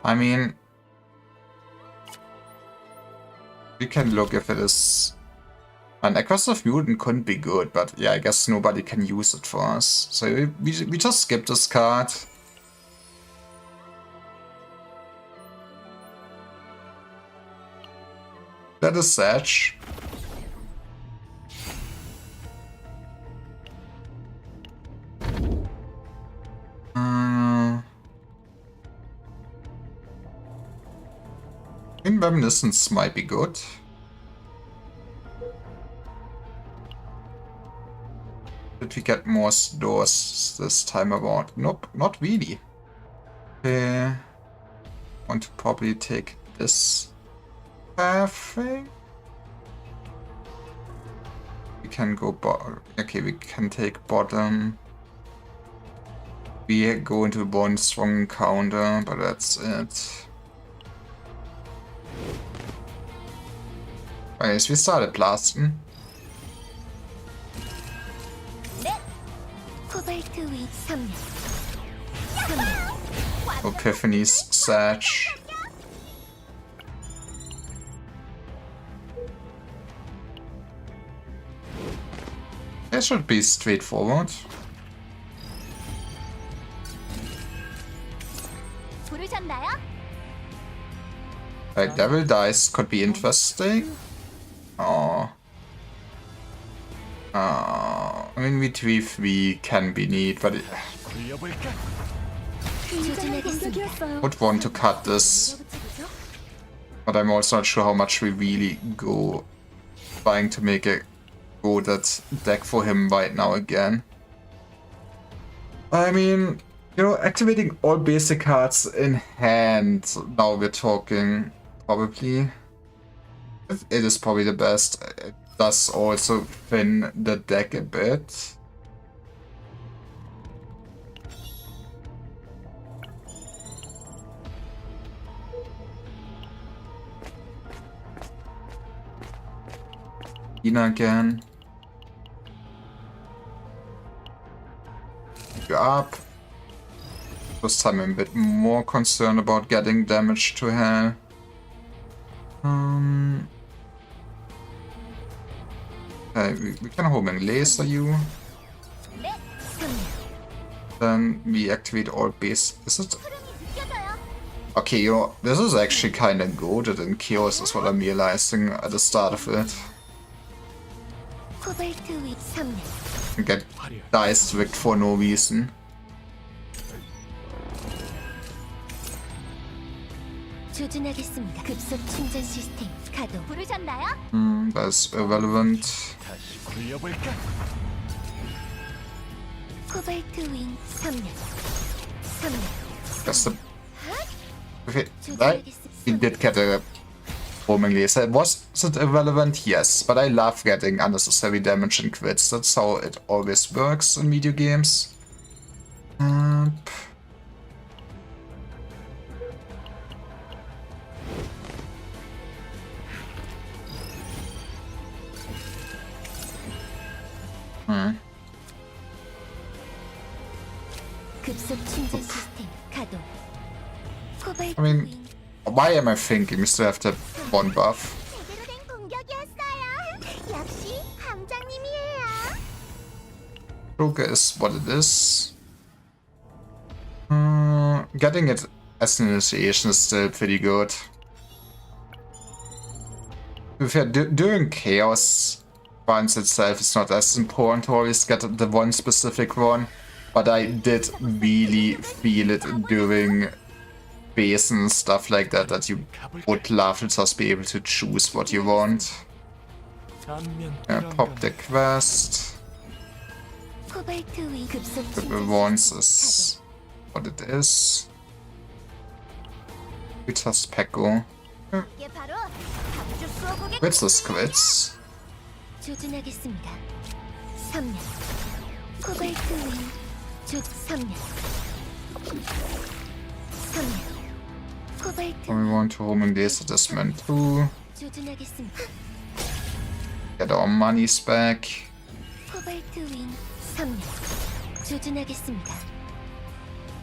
I mean, we can look if it is... An aggressive mutant couldn't be good, but yeah, I guess nobody can use it for us. So we just skip this card. That is Sedge. Reminiscence might be good. Did we get more doors this time around? Nope, not really. Okay. Want to probably take this path. We can go bottom. Okay, we can take bottom. We go into one strong encounter, but that's it. Anyways, we started blasting. Epiphany's Satch. It should be straightforward. Devil Dice could be interesting. Oh. I mean, V3 can be neat, but would want to cut this. But I'm also not sure how much we really go trying to make a good deck for him right now again. I mean, you know, activating all basic cards in hand, now we're talking, probably. It is probably the best. It does also thin the deck a bit. Ina again. You're up. This time I'm a bit more concerned about getting damage to hell. Okay, we can homing laser you. Then we activate all base. Is it? Okay, you know, this is actually kind of goated in Chaos, is what I'm realizing at the start of it. Get dice tricked for no reason. That's irrelevant. That's the... Okay, we did get a homing laser. Was it irrelevant? Yes, but I love getting unnecessary damage and crits. That's how it always works in video games. I mean, why am I thinking we still have that one buff? Ruka is what it is. Getting it as an initiation is still pretty good. To be fair, during Chaos, runs itself is not as important to always get the one specific one, but I did really feel it during base and stuff like that, that you would love to just be able to choose what you want. Pop the quest. Triple Wands is what it is. We just Pekko. Quits the squids. 조준하겠습니다. 3년. 코발트 윙. 3년. 3년. 코발트 We want to home and this adjustment too. 조준하겠습니다. Get our monies back. 코발트 윙. 3년. 조준하겠습니다.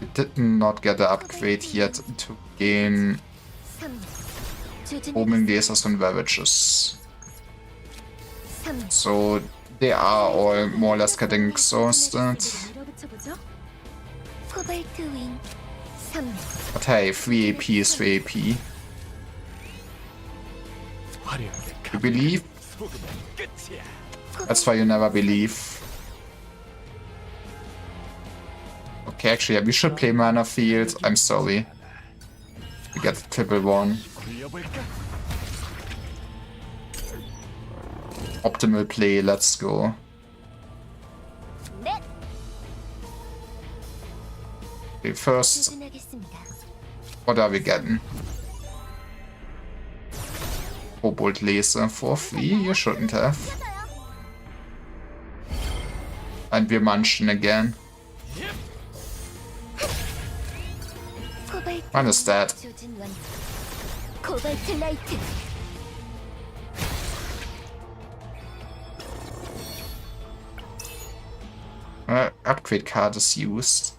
We did not get the upgrade yet to gain 3년. homing lasers and ravages. 3년. So they are all more or less getting exhausted. 밀어붙여보죠. 코발트 윙. 3년. But hey, 3 AP is 3 AP. You believe? That's why you never believe. Okay, actually, yeah, we should play Mana Field. I'm sorry. We get the triple one. Optimal play, let's go. Okay, first, 조준하겠습니다. what are we getting? Cobalt Laser for free? You shouldn't have. And we're munching again. 코발트 What is that? 조준 완료. 코발트 라이트. Upgrade card is used.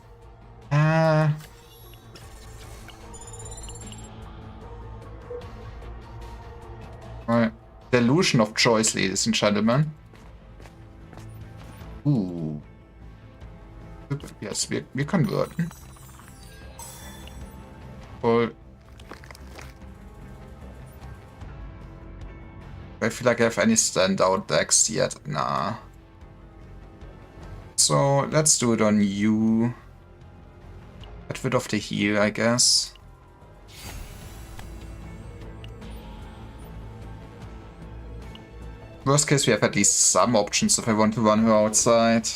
Delusion of choice, ladies and gentlemen. Ooh. Yes, we're converting. Well, I feel like I have any standout decks yet. Nah. So let's do it on you. Get rid of the heal, I guess. Worst case, we have at least some options if I want to run her outside.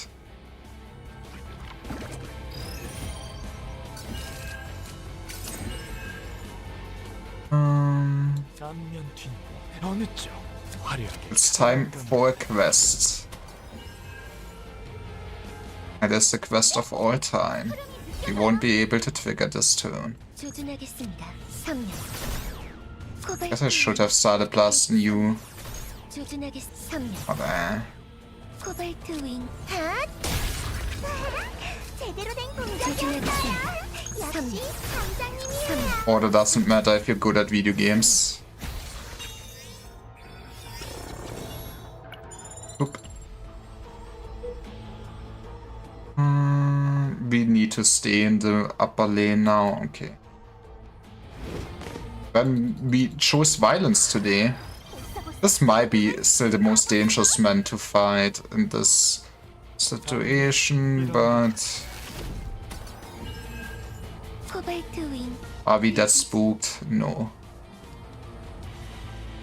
It's time for a quest. It is the quest of all time. We won't be able to trigger this turn. 조준하겠습니다. 3년. Guess I should have started blasting you. 조준하겠습니다. 3년. But 코발트 윙. 핫! 제대로 된 공격이었어요. 역시 강장님이에요. order doesn't matter if you're good at video games. Oop. We need to stay in the upper lane now. Okay. Then we chose violence today. This might be still the most dangerous man to fight in this situation, but 코발트 윙. are we that spooked? No.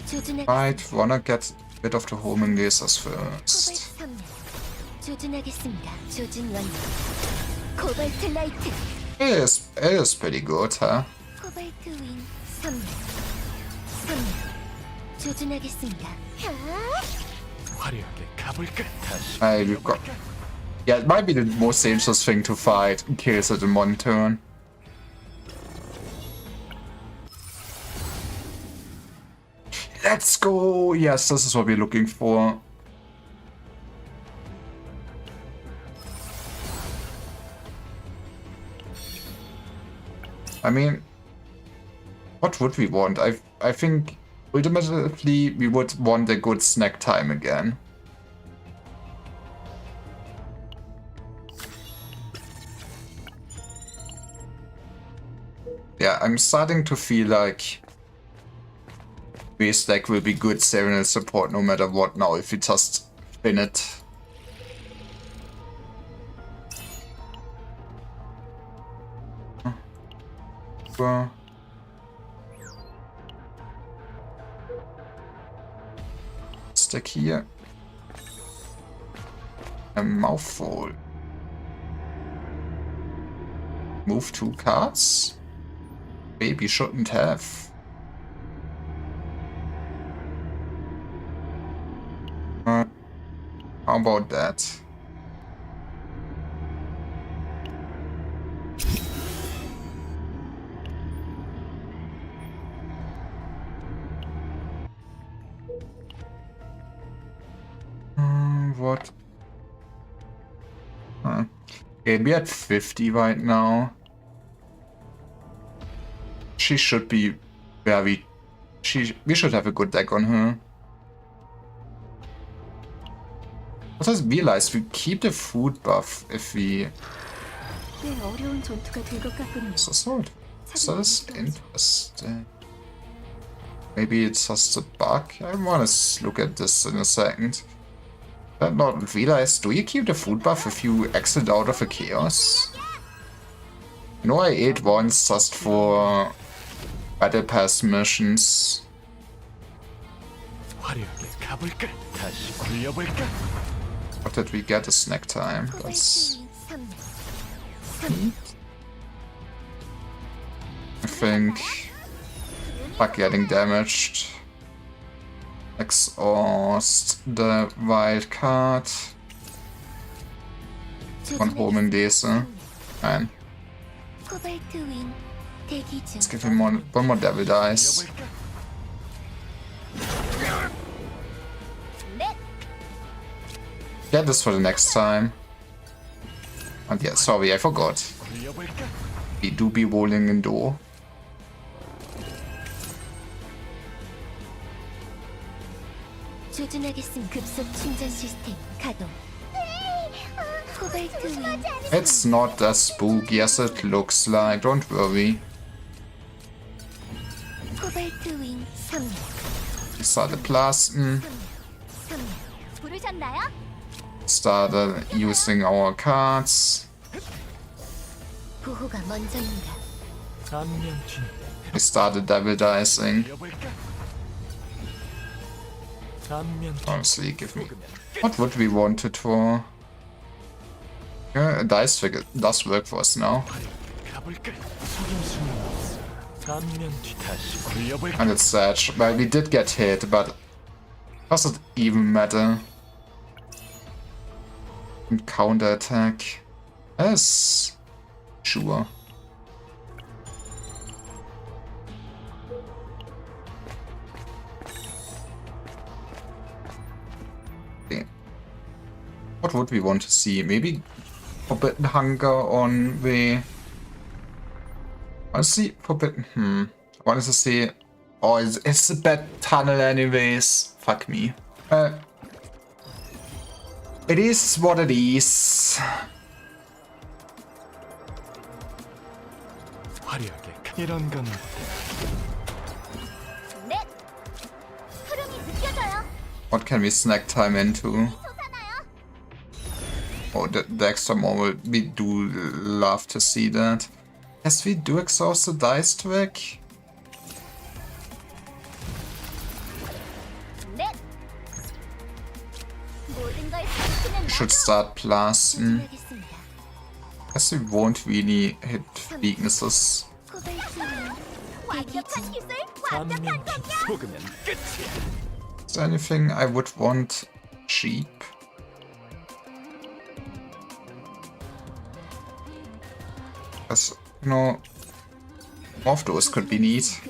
조준하겠습니다. Right, wanna get rid of the homing lasers first. 코발트 3년. 조준하겠습니다. 조준 완료. 코발트 라이트. It is pretty good, huh? 코발트 윙. 3년. 3년. 조준하겠습니다. We've got. Yeah, it might be the most dangerous thing to fight. Kills it in one turn. Let's go! Yes, this is what we're looking for. I mean, what would we want? I think ultimately we would want a good snack time again. Yeah, I'm starting to feel like base deck will be good Serenade support no matter what now if we just spin it. Stack here. A mouthful. Move 2 cards? Baby shouldn't have. How about that? What? Okay, we're at 50 right now. She should be very... we should have a good deck on her. I just realized we keep the food buff if we... 꽤 어려운 전투가 될 것 같군요. So that's interesting. Maybe it's just a bug. I want to look at this in a second. I did not realize, do you keep the food buff if you exit out of a chaos? You know, I ate once just for battle pass missions. What did we get? A snack time. That's neat. I think bug getting damaged. Exhaust the wild card. Von homing deze. Fine. Let's give him one more devil dice. Get this for the next time. And yeah, sorry, I forgot. We do be rolling in door. It's not as spooky as it looks like, don't worry. We started blasting. Started using our cards. We started devil dicing. Honestly, give me... What would we want it for? Yeah, a dice figure does work for us now. And it's sad. Well, we did get hit, but does it even matter? And counter attack. Yes. Sure. What would we want to see? Maybe Forbidden Hunger on the... Honestly, Forbidden... I wanted to see... Oh, it's a bad tunnel anyways. Fuck me. It is what it is. What can we snack time into? Oh, the extra more, we do love to see that. Yes, we do exhaust the dice trick. We should start blasting. Guess we won't really hit weaknesses. Is there anything I would want cheap? As you know, more of those could be neat.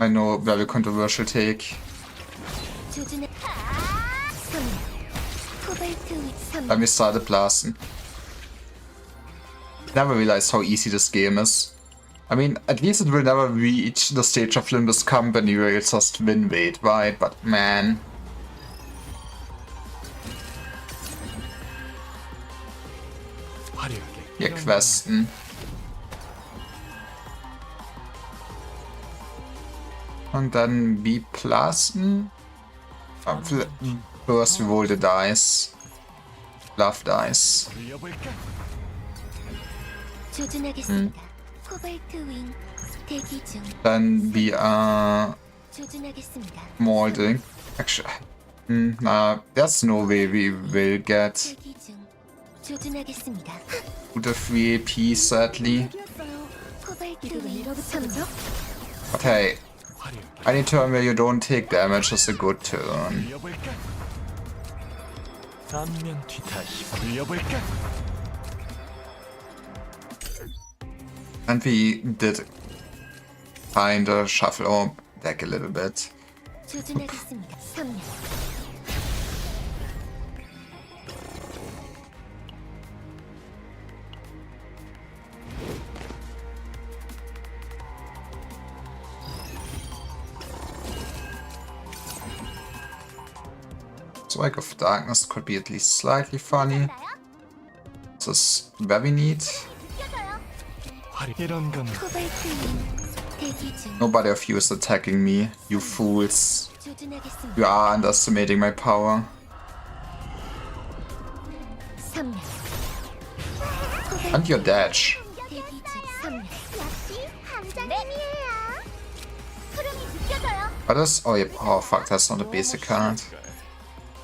I know, very controversial take. Let me start the blasting. Never realized how easy this game is. I mean, at least it will never reach the stage of Limbus Company where it's just win weight, right? But man. Wir questen. Und dann B+. First we roll the dice. Love dice. 조준하겠습니다. 코발트 윙 대기 중. Then we are 조준하겠습니다. molding. Actually, nah, there's no way we will get 대기 중. 조준하겠습니다. to the 3AP sadly. 코발트 이득을 윙 밀어붙여보죠. But hey, any turn where you don't take damage is a good turn. 앞면 뒤 다시 굴려볼까? And we did kinda shuffle our deck a little bit. 조준하겠습니다. 3년. Strike of Darkness could be at least slightly funny. This is very neat. 이런 건 코발트 윙 대기 중. Nobody of you is attacking me, you fools. 조준하겠습니다. You are underestimating my power. 3년. And your dash. 대기 중. 3년. 역시 함장님이에요. 흐름이 느껴져요. What is? Oh, yeah. Oh, fuck, that's not a basic card.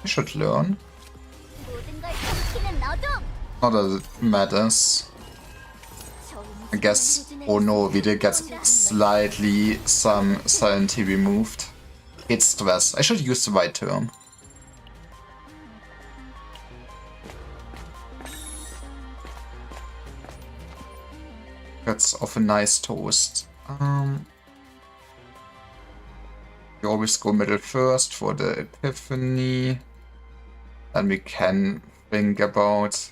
You should learn. 모든 걸 삼키는 너도. Not that it matters. I guess. Oh no, we did get slightly some sanity removed. It's stress. I should use the right term. That's of a nice toast. We always go middle first for the epiphany. Then we can think about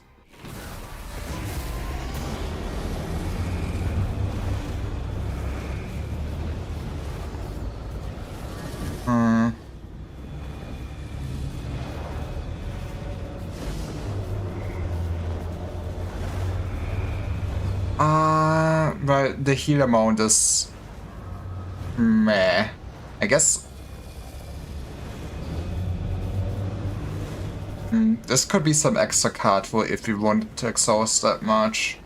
well, the heal amount is meh. I guess this could be some extra card for if we want to exhaust that much.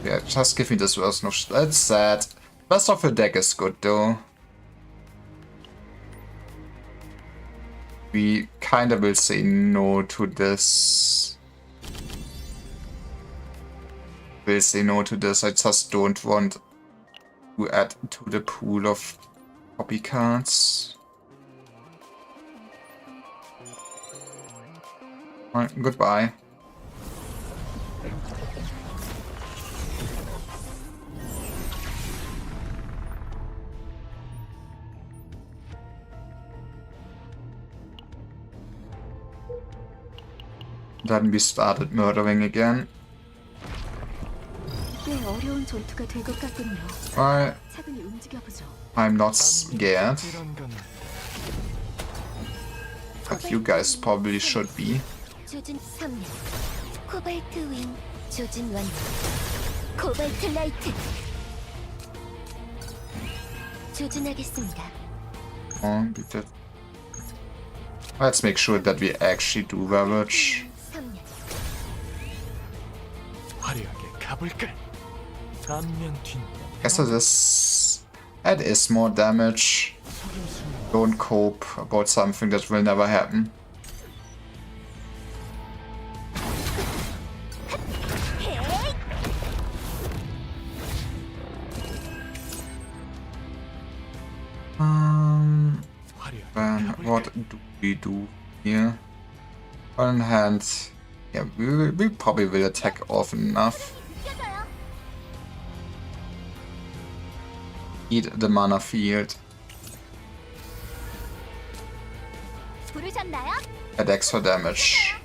Yeah, just give me this version of that's sad. Rest of the deck is good though. We kinda will say no to this. Will say no to this. I just don't want to add to the pool of copy cards. Alright, goodbye. Then we started murdering again. 꽤 어려운 전투가 될 것 같군요. Alright, 차분히 움직여보죠. I'm not scared, 이런 건 but you guys probably should be. 조준 3년. 코발트 윙 조준 완료. 코발트 라이트. 조준하겠습니다. Oh, we did. Let's make sure that we actually do ravage. 3년. 화려하게 가볼까? 앞면 뒤 Guess that is more damage. Don't cope about something that will never happen. Then what do we do here? On hand, yeah, we probably will attack often enough. Eat the mana field. 부르셨나요? Add extra damage.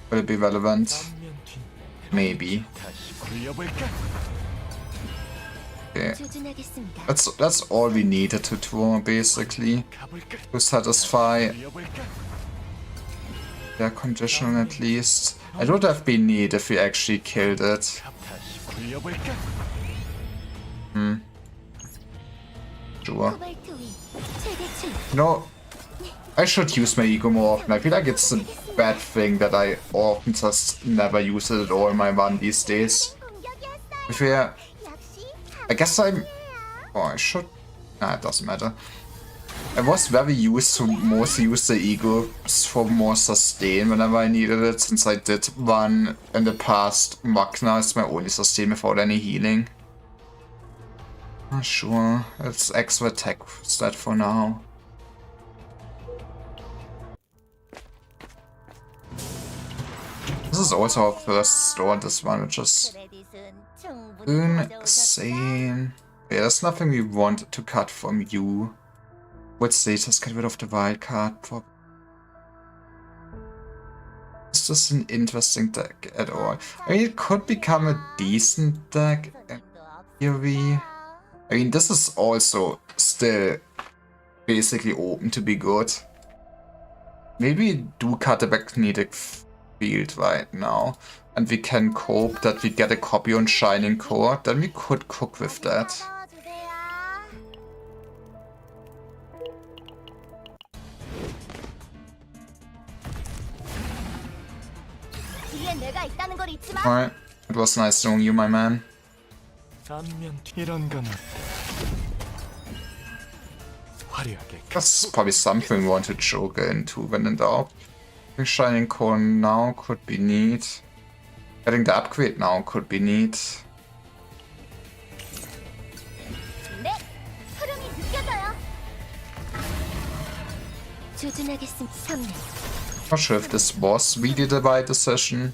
Will it be relevant? 앞면 뒤 Maybe. 다시 굴려볼까? Okay. 조준하겠습니다. That's all we needed to draw basically 가볼까? to satisfy 굴려볼까? their condition at least. It would have been neat if we actually killed it. 다시 굴려볼까? Sure. 코발트 윙 최대출 No, I should use my ego more often. I feel like it's a bad thing that I often just never use it at all in my run these days. If I guess I'm... Oh, I should... Nah, it doesn't matter. I was very used to mostly use the ego for more sustain whenever I needed it, since I did run in the past Magna as my only sustain without any healing. Sure, it's extra attack stat for now. This is also our first store, this one, which is insane. Yeah, there's nothing we want to cut from you. What status get rid of the wild card? Is this an interesting deck at all? I mean, it could become a decent deck in theory. I mean, this is also still basically open to be good. Maybe we do cut a magnetic field right now, and we can cope that we get a copy on Shining Core, then we could cook with that. Alright, it was nice knowing you, my man. That's probably something we want to choke into when in doubt. Shining Core now could be neat. Getting the upgrade now could be neat. Not sure if this was really the right decision.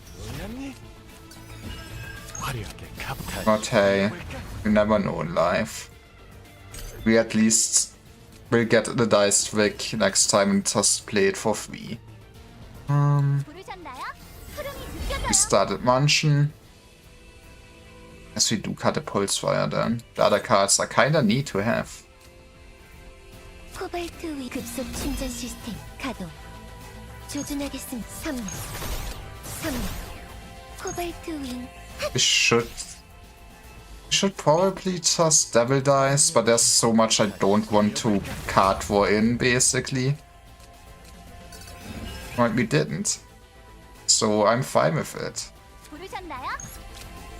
But hey, you never know in life. We at least will get the dice trick next time and just play it for free. We started munching. Yes, we do cut a pulse fire then. The other cards are kinda neat to have. 코발트 위 급속 충전 시스템 가동. 조준하겠습니다. 3년. 코발트 윙. We should probably just devil dice, but there's so much I don't want to card for in, basically. Right, we didn't. So I'm fine with it.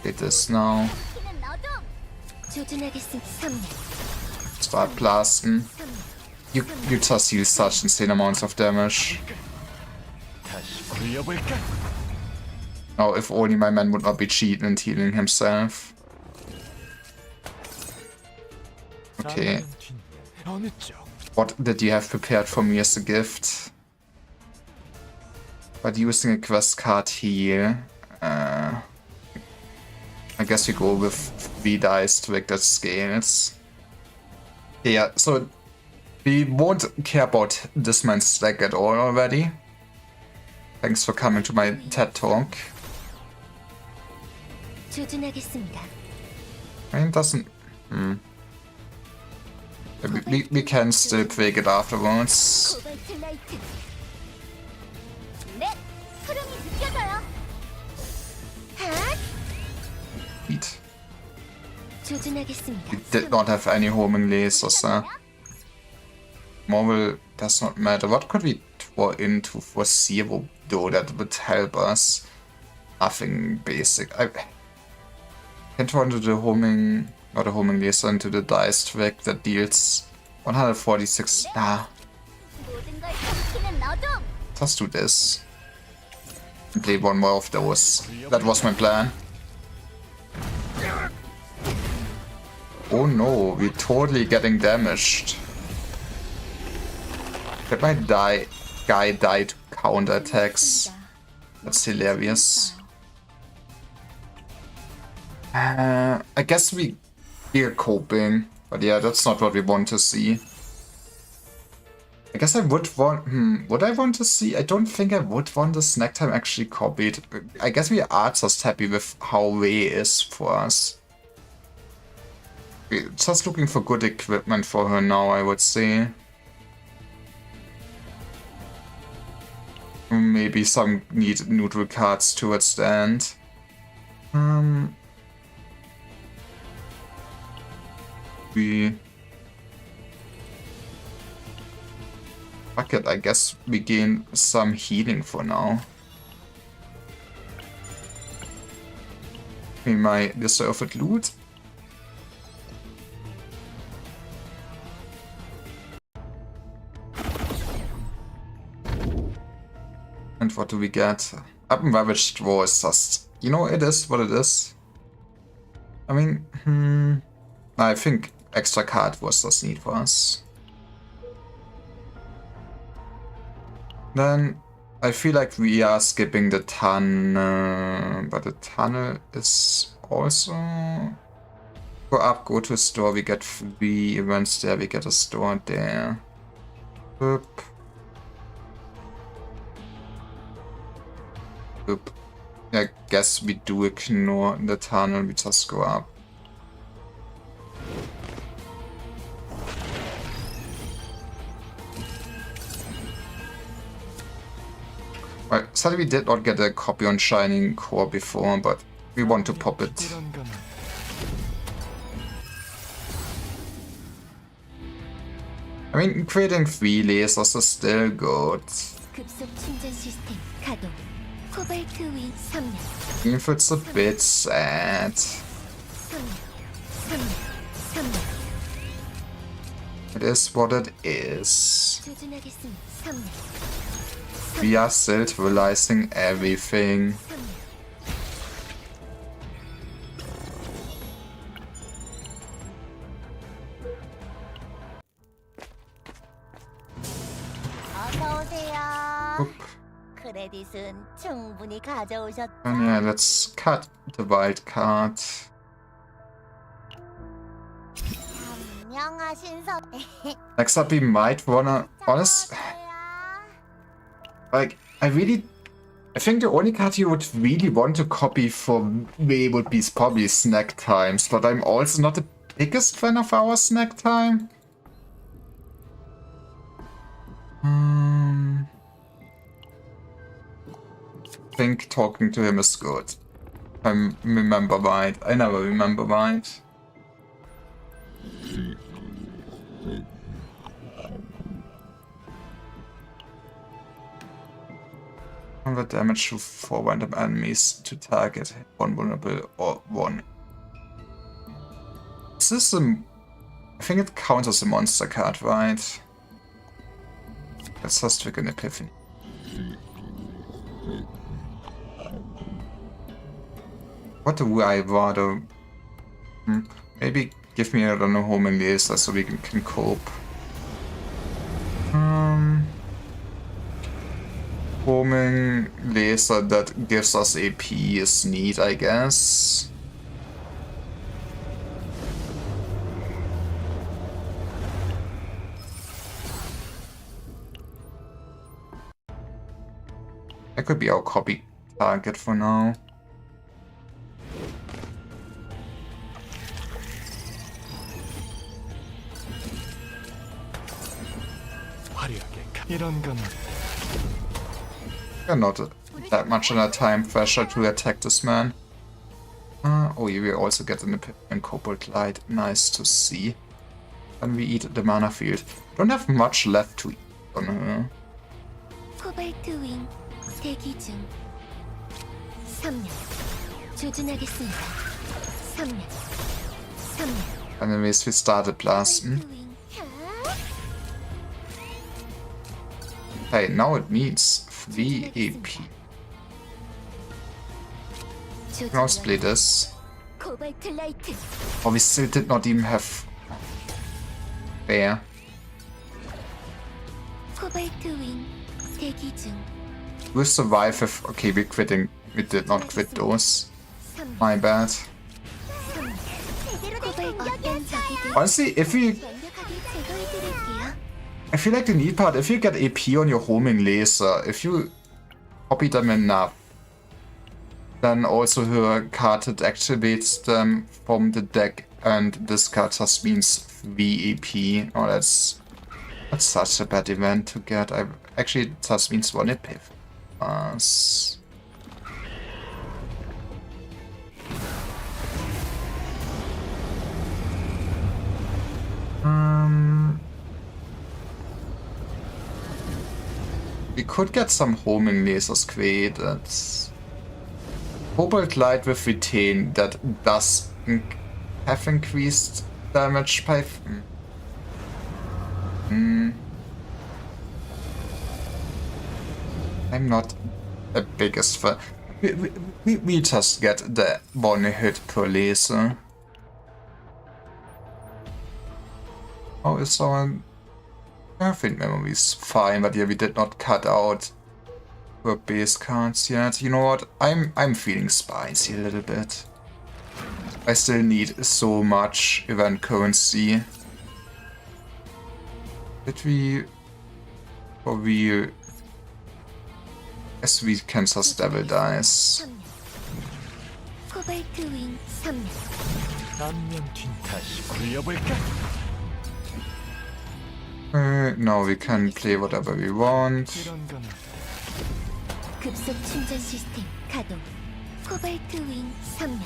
It is now. Start blasting. You just use such insane amounts of damage. Oh, if only my man would not be cheating and healing himself. Okay. What did you have prepared for me as a gift? But using a quest card here, I guess we go with 3 dice to make that scales. Yeah, so we won't care about this man's stack at all already. Thanks for coming to my TED Talk. I mean, it doesn't... We can still break it afterwards. We did not have any homing lasers, Marvel does not matter. What could we throw into for zero though that would help us? Nothing basic. I can throw into the homing, not a homing laser, into the dice trick that deals 146. Nah. Just do this. And play one more of those. That was my plan. Oh no, we're totally getting damaged. Did my guy die to counter attacks? That's hilarious. I guess we're coping, but yeah, that's not what we want to see. I guess I would want... would I want to see? I don't think I would want the snack time actually copied. I guess we are just happy with how Ray is for us. We're just looking for good equipment for her now, I would say. Maybe some neutral cards towards the end. We Fuck it, I guess we gain some healing for now. We might deserve it loot. And what do we get? Unravaged War is just... You know, it is what it is. I mean, I think extra card was just neat for us. Then I feel like we are skipping the tunnel, but the tunnel is also... Go up, go to a store, we get 3 events there, we get a store there. Boop. Boop. I guess we do ignore the tunnel, we just go up. Right, sadly we did not get a copy on Shining Core before, but we want to pop it. 이런 거는 I mean, creating 3 lasers is still good. 급속 충전 시스템 가동. 코발트 윈 3년. Even if it's a bit sad. 3년. It is what it is. 조준하겠습니다. 3년. We are still realizing everything. 3년. 어서 오세요. Oop. 크레딧은 충분히 가져오셨죠? And yeah, let's cut the wild card. 안녕하신 선. Next up, we might wanna. Honest, like, I think the only card you would really want to copy for me would be probably snack times, but I'm also not the biggest fan of our snack time. I think talking to him is good. I remember right. I never remember right. 100 damage to 4 random enemies to target 1 vulnerable or 1. Is this a... I think it counts as a monster card, right? Let's just trigger an epiphany. What do I rather... Maybe give me another homing laser so we can cope. Homing laser that gives us AP is neat, I guess. That could be our copy target for now. 화려하게 이런 거는 We're not that much under time pressure to attack this man. Oh, yeah, we also get an Epiphany Cobalt Light. Nice to see. And we eat the mana field. Don't have much left to eat on her. 코발트 윈 대기 중. 3년. 조준하겠습니다. 3년. Anyways, we started blasting. 코발트 윈. Hey, now it means 3 AP. Now split this. 코발트 라이트. Oh, we still did not even have bear. 코발트 윈 대기 중. We'll survive if... Okay, we're quitting. We did not quit those. My bad. 제대로 된 어떤 적이든 Honestly, if we... 완벽하게 제거해드릴게요. I feel like the neat part, if you get AP on your homing laser, if you copy them enough, then also her card that activates them from the deck, and this card just means 3 AP. Oh, that's such a bad event to get. Actually, it just means 1 AP. We could get some homing lasers created. Cobalt Light with Retain that does have increased damage by... I'm not the biggest fan. We just get the one hit per laser. How is our... I think memory is fine, but yeah, we did not cut out our base cards yet. You know what? I'm feeling spicy a little bit. I still need so much event currency. Did we... for real... Yes, we can just devil dice. 코발트 윙 3명. 안면 뒷 다시 굴려볼까? Now we can play whatever we want. 이런 거는 급속 충전 시스템 가동. 코발트 윙 3명.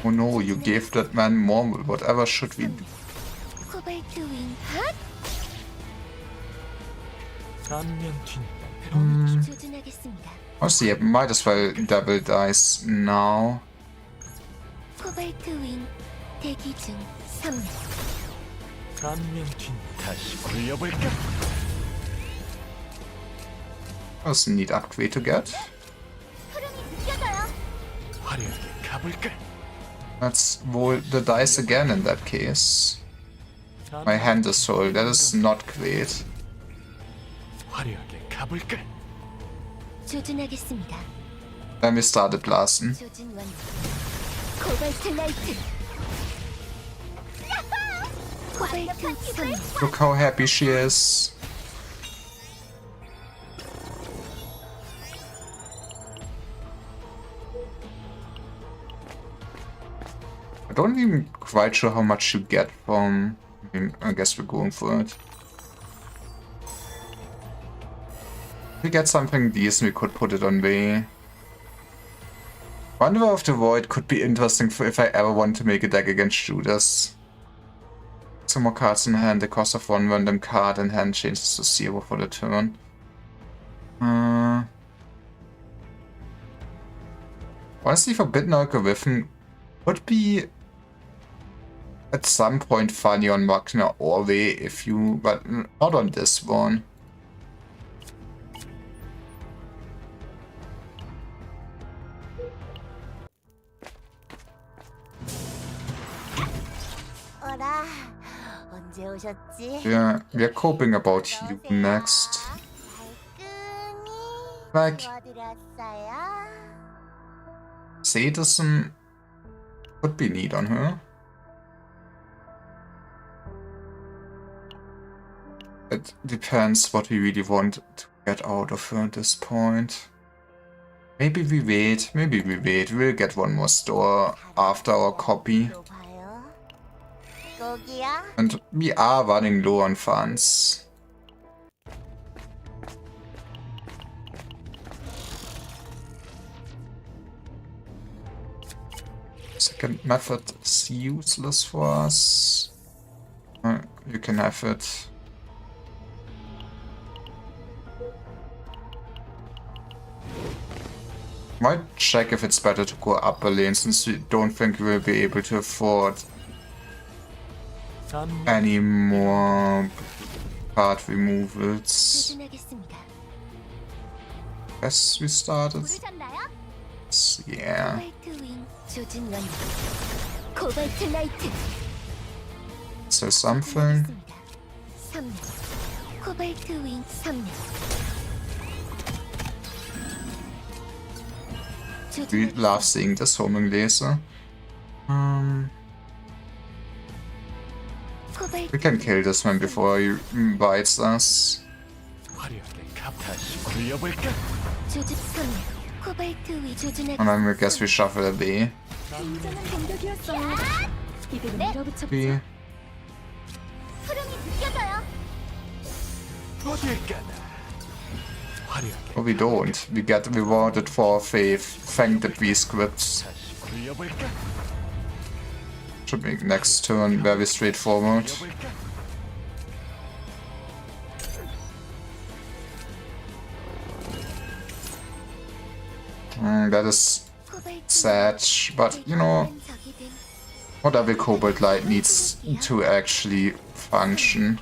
Oh no, you gave that man more. Whatever should we do? 코발트 윙 핫. 안면 뒷 조준하겠습니다. Honestly, I might as well double dice now. 코발트 윙 대기 중 3명. 안면 뒷 다시 굴려볼까? That's a neat upgrade to get. 화려하게 가볼까? Let's roll the dice again in that case. My hand is full. That is not great. 화려하게 가볼까? 조준하겠습니다. Then we started blasting. 조준 완료. 코발트 라이트. 코발트 3명. Look how happy she is. I don't even quite sure how much you get from... I guess we're going for it. If we get something decent, we could put it on way. Wanderer of the Void could be interesting for if I ever want to make a deck against Judas. Some more cards in hand, the cost of one random card in hand changes to 0 for the turn. Honestly, Forbidden Algorithm would be at some point funny on Magna Orway if you, but not on this one. 어라, 언제 오셨지? Yeah, we're coping about you next. Like, 도와드렸어요. sadism would be neat on her. It depends what we really want to get out of her at this point. Maybe we wait, we'll get one more store after our copy. 또 봐요. 거기야? And we are running low on funds. Second method is useless for us. You can have it. Might check if it's better to go upper lane since we don't think we will be able to afford 안면 any more card removals. 조준하겠습니다. Guess we started. 부르셨나요? Yeah. 코발트 윙 조준 완료. 코발트 라이트. Is there something? 3명. 코발트 윙 3명. We love seeing this homing laser. We can kill this one before he bites us. 화려하게 가 다시 굴려볼까? 조준 3명. 코발트 윙 조준하겠습니다. And then I guess we shuffle a B. 굉장한 공격이었어요. 이대로 밀어붙여 B. 흐름이 느껴져요. 어딜 가나? 화려하게 Oh, we don't. We get rewarded for our faith. Thank the B scripts. 다시 굴려볼까? Should make next turn very straightforward. 굴려볼까? That is sad, but you know, 어떤 적이든 what every Cobalt Light needs to actually function.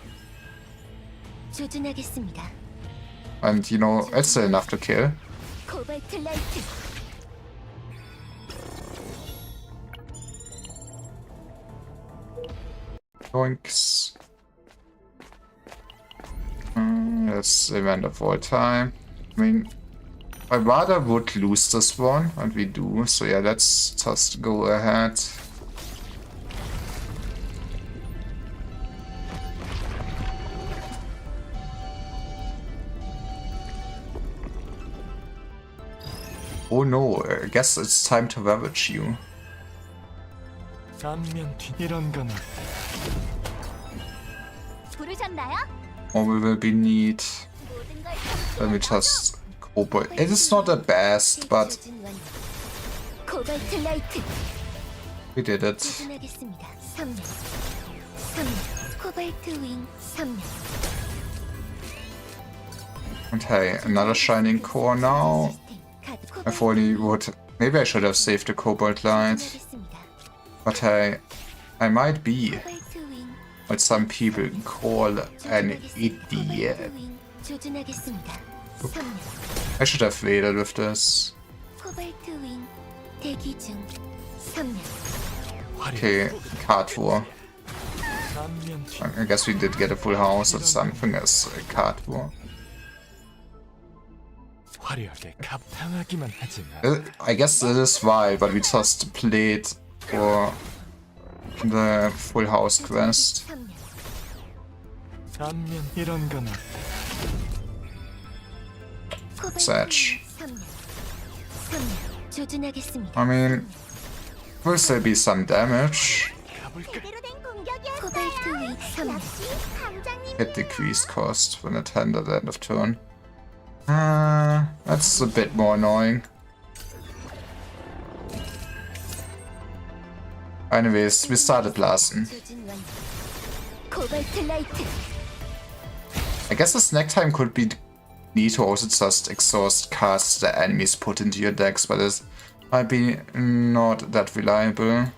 조준하겠습니다. And you know, it's still enough to kill. 코발트 라이트. Yoinks. That's the event of all time. I mean, I rather would lose this one, and we do. So yeah, let's just go ahead. Oh no, I guess it's time to ravage you. 안면 뒤 이런 건 부르셨나요? Or we will be need. 모든 걸 Let me just Cobalt. It is not the best, but 조준 완료. 코발트 라이트. we did it. 조준하겠습니다. 3년. 3년. 코발트 윙 3년. And hey, another shining core now. If only would. Maybe I should have saved the Cobalt Light. 조준하겠습니다. But hey, I might be 코발트 윙. what some people call an idiot. 조준하겠습니다. 3년. I should have waited with this. 코발트 윙. 대기 중. 3년. Okay, card war. 안면 뒤 I guess we did get a full house or something as a card war. 화려하게 감당하기만 하지 마. I guess that is why, but we just played for the full house quest. 3년. 안면 이런 건 코발트 Satch. 윙 3년. 3년. 조준하겠습니다. I mean, will still be some damage. 가볼까? 제대로 된 공격이었어요. 코발트 윙 3년. 역시 감장님. Hit decreased cost when attended at the end of turn. That's a bit more annoying. Anyways, we started Blasten. 조준 완료. 코발트 라이트. I guess the snack time could be neat to also just exhaust cards the enemies put into your decks, but it might be not that reliable.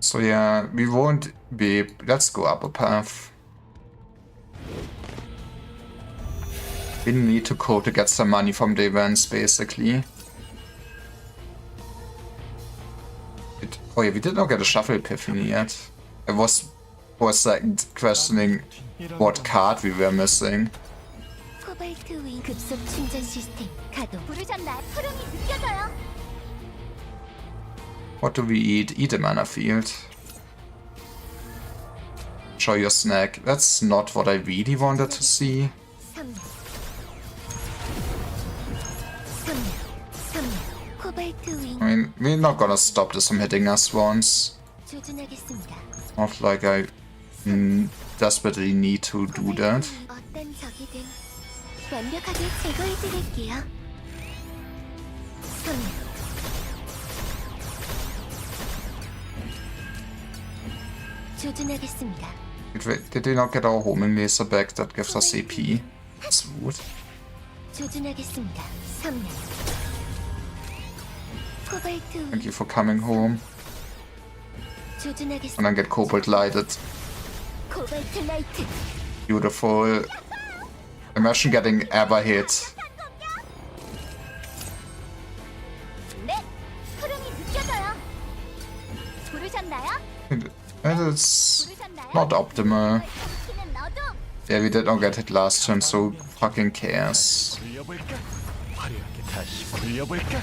So yeah, we won't be. Let's go up a path. We need to code to get some money from the events, basically. Oh yeah, we did not get a shuffle epiphany yet. I was for a second questioning what card we were missing. 코발트 윙 급속 충전 시스템 가동. 부르셨나요? 흐름이 느껴져요. What do we eat? Eat a mana field. Show your snack. That's not what I really wanted to see. 3년. 3년. 3년. 코발트 윙. I mean, we're not gonna stop this from hitting us once. 조준하겠습니다. Not like I desperately need to do that. 어떤 적이든 완벽하게 제거해 드릴게요. 3년. 조준하겠습니다. Did we not get our homing laser back that gives us AP? That's rude. 조준하겠습니다. 3년. 코발트 윙. Thank you for coming home. And 조준하겠습니다. then get Cobalt lighted. 코발트 라이트. Beautiful. Imagine getting ever hit. 네, 흐름이 느껴져요. 부르셨나요? And it's 부르셨나요? not optimal. 당신은 너도 Yeah, we did not get hit last turn, so fucking cares. 굴려볼까? 화려하게 다시 굴려볼까?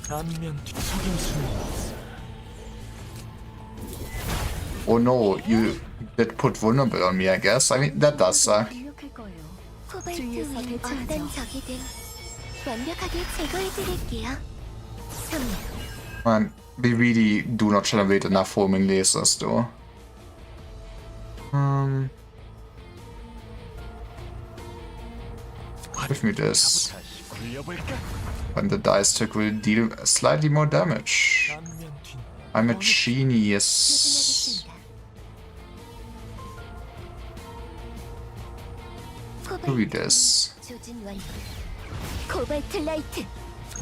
안면 뒤 속임수는 없어. Oh no, you did put vulnerable on me, I guess. I mean, that does suck. 강력할 거예요. 코발트 주위에서 윙. 대처하죠. 어떤 적이든 완벽하게 제거해 드릴게요. 3년. Man, we really do not generate enough homing lasers, though. Give me this. 다시 굴려볼까? When the dice tick will deal slightly more damage. 안면 뒤 I'm a genius. 조준하겠습니다. do we this? 조준 완료. 코발트 라이트.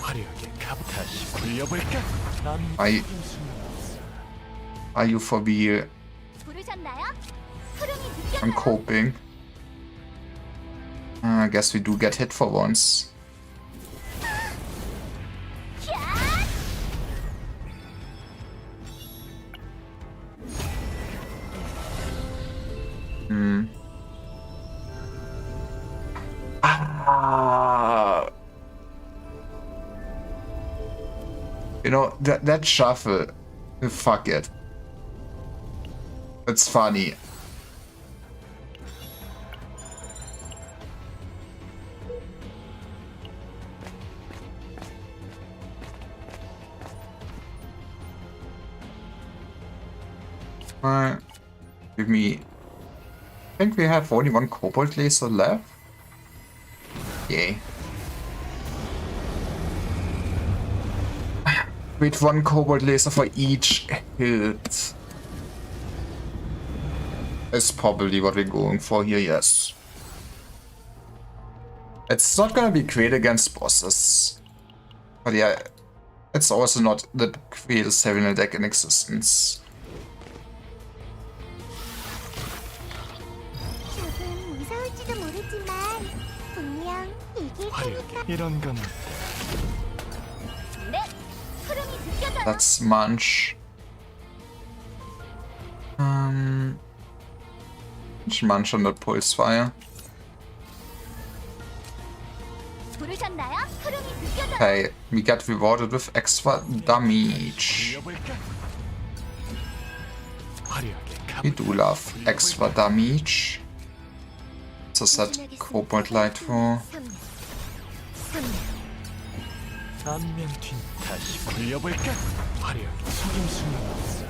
화려하게 다시 굴려볼까? 난 I- 속임 수는 Are you for real? 부르셨나요? 푸릉이 I'm 느껴져요. coping. I guess we do get hit for once. You know, that shuffle, fuck it. It's funny. Give me... I think we have only one cobalt laser left. Yay. With one cobalt laser for each hit. Is probably what we're going for here, yes. It's not gonna be great against bosses. But yeah, it's also not the greatest heavy metal deck in existence. 조금 무서울지도 모르지만 분명 이길 테니까. 화려하게 이런 건 네, 푸릉이 느껴져요. That's Munch. Munch on the pulse fire. 부르셨나요? 푸릉이 느껴져요. Okay, we get rewarded with extra damage. 굴려볼까? 화려하게 We do love extra damage. So set cobalt light for. 안면 뒤 다시 굴려볼까? 화려하게 속임 수는 없어.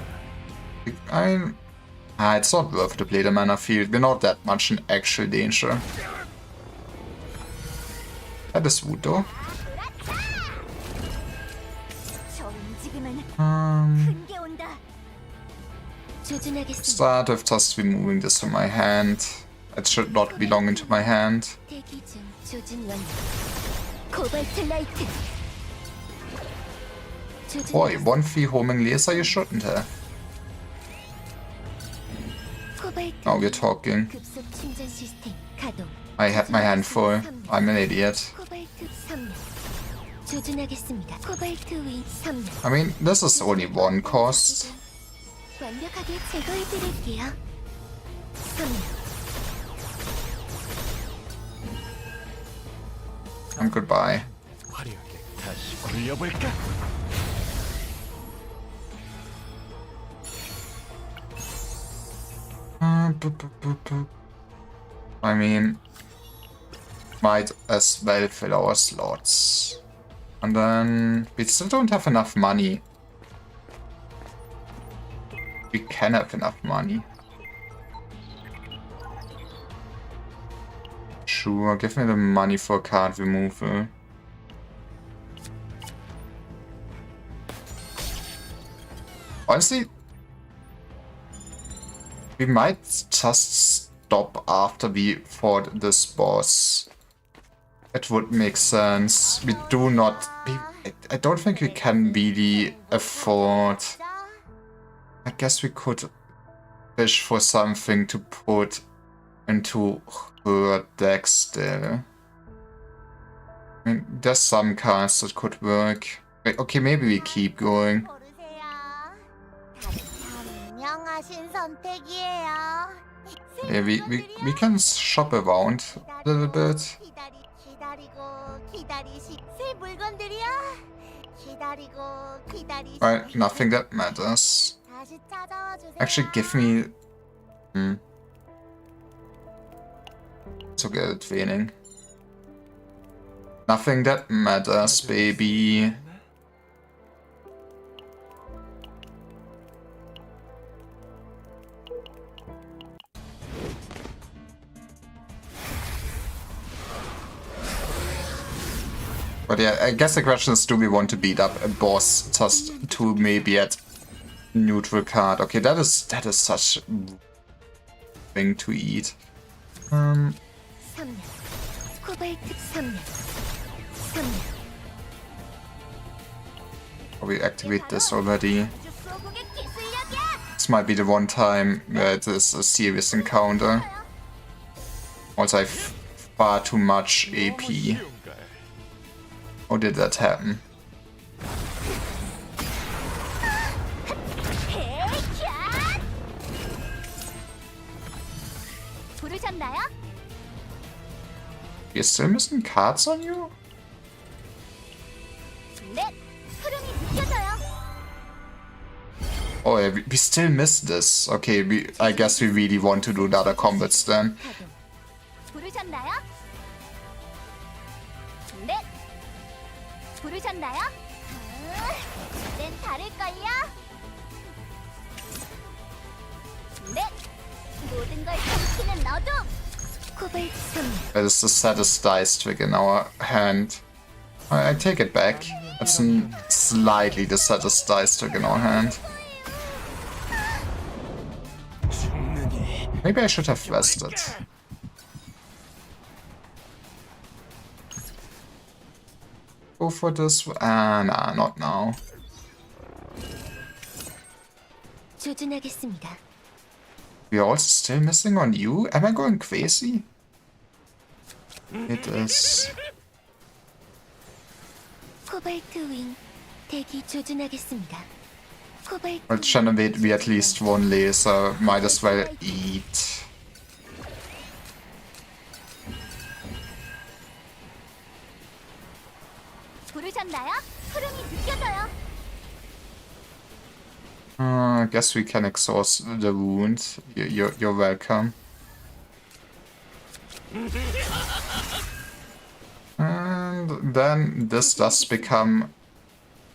It's not worth to play the mana field. We're not that much in actual danger. That is wood though. 저 움직임은 Um, 게 온다. 조준하겠습니다. Start with just removing this from my hand. It should not belong into my hand. 대기 중. 조준 완료. 코발트 라이트. Boy, 1-3 homing laser you shouldn't have. 코발트. Now we're talking. 급속 충전 시스템 가동. I had my hand full. I'm an idiot. 코발트 3명. 조준하겠습니다. 코발트 위 3명. I mean, this is only one cost. 완벽하게 제거해 드릴게요. 3명. And goodbye. 화려하게 다시 굴려볼까? I mean, might as well fill our slots. And then we still don't have enough money. We can have enough money. Sure, give me the money for card removal. Honestly, we might just stop after we fought this boss. It would make sense. We do not... I don't think we can really afford... I guess we could wish for something to put into her deck still. I mean, there's some cards that could work. Wait, okay, maybe we keep going. 고르세요. 현명하신 선택이에요. Yeah, we can shop around a little bit. 새 물건들이요. 기다리고 Right, nothing that matters. 다시 찾아와 주세요. Actually, give me... So get it training. Nothing that matters, baby. But yeah, I guess the question is, do we want to beat up a boss just to maybe at neutral card? Okay, that is such a thing to eat. 3명. 코발트 선멸. 선멸. We activate this already. 우주 수호국의 기술력이야. This might be the one time where it is a serious encounter. Also, I have far too much AP. How did that happen? 헤이샷! 부르셨나요? You're still missing cards on you? 넷! 흐름이 느껴져요. Oh, yeah, we still missed this. Okay, I guess we really want to do other combats then. 가동. 부르셨나요? 넷! 부르셨나요? 땐 다를걸요? 넷! 모든 걸 삼키는 너도! 코발트 선멸. That is the saddest dice trick in our hand. I take it back. It's slightly the saddest dice trick in our hand. Maybe I should have rested. Go for this. Nah, not now. 조준하겠습니다. We are also still missing on you? Am I going crazy? It is. 코발트 윙. 대기 조준하겠습니다. 코발트 Well, generate we at least one laser. Might as well eat. 부르셨나요? 흐름이 느껴져요. I guess we can exhaust the wound. You're welcome. And then this does become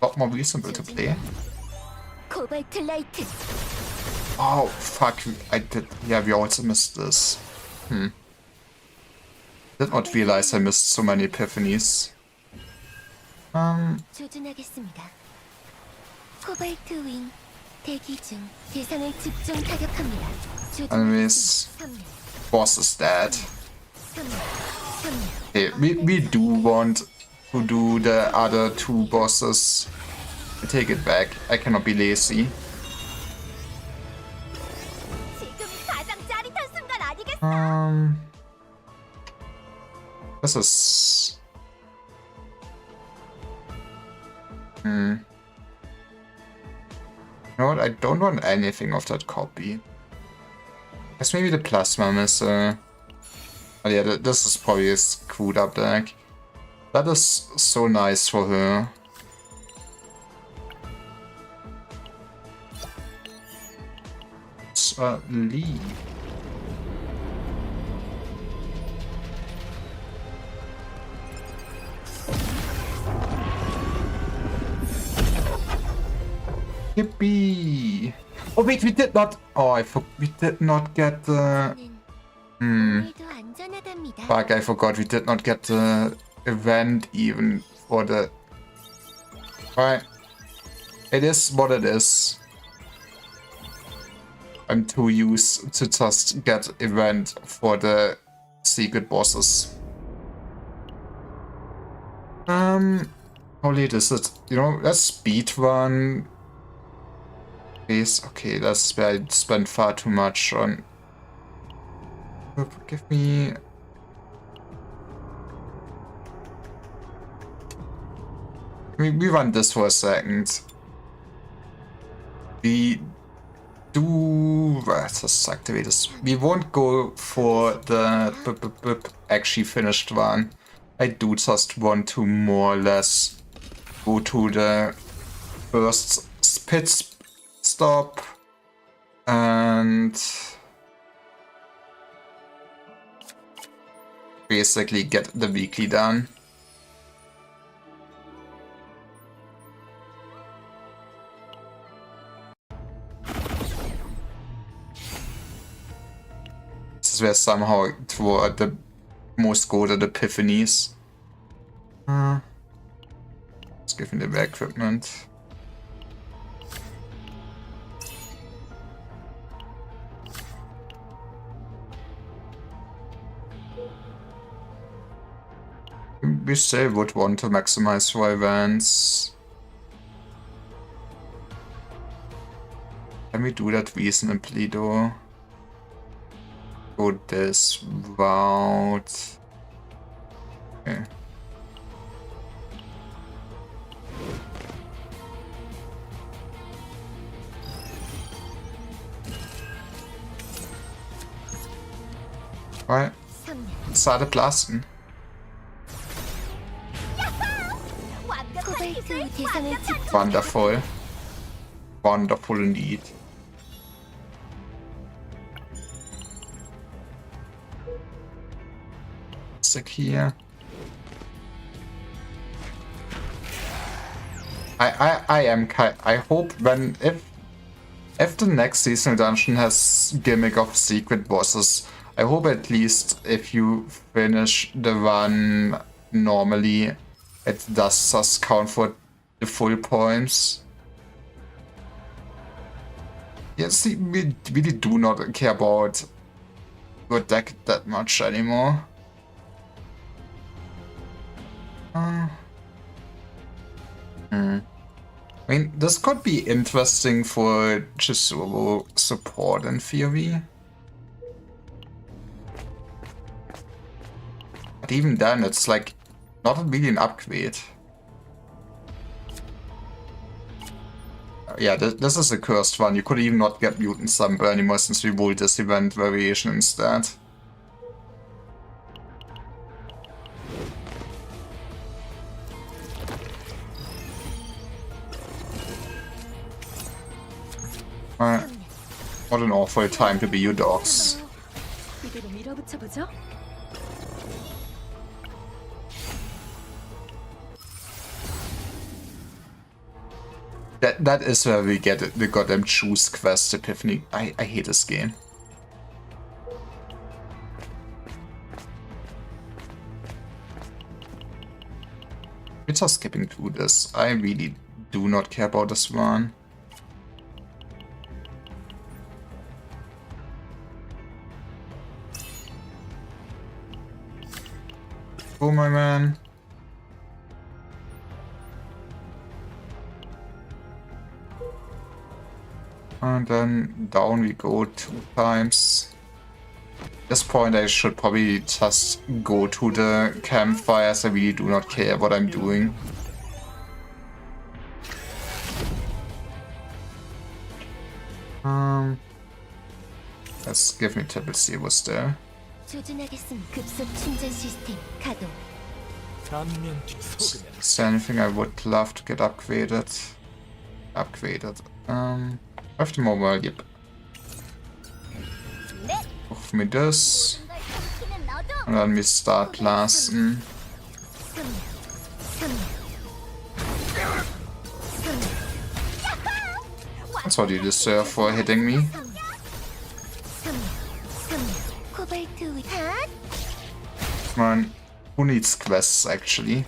a lot more reasonable to play. 코발트 라이트. Oh, fuck. I did. Yeah, we also missed this. Did not realize I missed so many epiphanies. 조준하겠습니다. 코발트 윙. 대기 중. 대상을 집중 타격합니다. Enemies. 선멸. Boss is dead. 선멸. 선멸. Okay, we do want to do the other two bosses. I take it back. I cannot be lazy. 지금이 가장 짜릿한 순간 아니겠어? This is. You know what? I don't want anything of that copy. Guess maybe the plasma missile. Oh yeah, this is probably a screwed up deck. That is so nice for her. It's Lee. Yippee! Oh wait, we did not. Oh, we did not get the. 오늘도 안전하답니다. Fuck, I forgot we did not get the event even for the. Alright. It is what it is. I'm too used to just get event for the secret bosses. How late is it? You know, let's speed run. Please, okay, that's where I spent far too much on. Give me. We run this for a second. We do. Let's just activate this. We won't go for the actually finished one. I do just want to more or less go to the first pit stop and basically get the weekly done. This is where somehow toward the most golden epiphanies. Let's give me the equipment. we still would want to maximize for events. Can we do that reasonably though? Go this route. Okay. Alright. Started blasting. 완벽한 기술, 완벽한 Wonderful. Wonderful indeed. Stick here. I hope if the next seasonal dungeon has gimmick of secret bosses, I hope at least if you finish the run normally, it does just count for the full points. Yes, we really do not care about your deck that much anymore. I mean, this could be interesting for Chisuro support in theory. But even then, it's like not really an upgrade. Yeah, this is a cursed one. You could even not get Mutant Slumber anymore since we rolled this event variation instead. What an awful time to be you dogs. 이대로 밀어붙여 보죠. That is where we get the goddamn choose quest epiphany. I hate this game. We're just skipping through this. I really do not care about this one. Oh my man. And then down we go 2 times. At this point I should probably just go to the campfires. I really do not care what I'm doing. Let's give me Table Zero still. 조준하겠습니다. 급속 충전 시스템 가동. 안면 뒤 소금에 Is there anything I would love to get upgraded? After mobile, yep. Give me this. 걸 삼키는 너도 And then we start blasting. 3명. That's what you deserve for hitting me. 3명. 코발트 위. Come on. Who needs quests actually?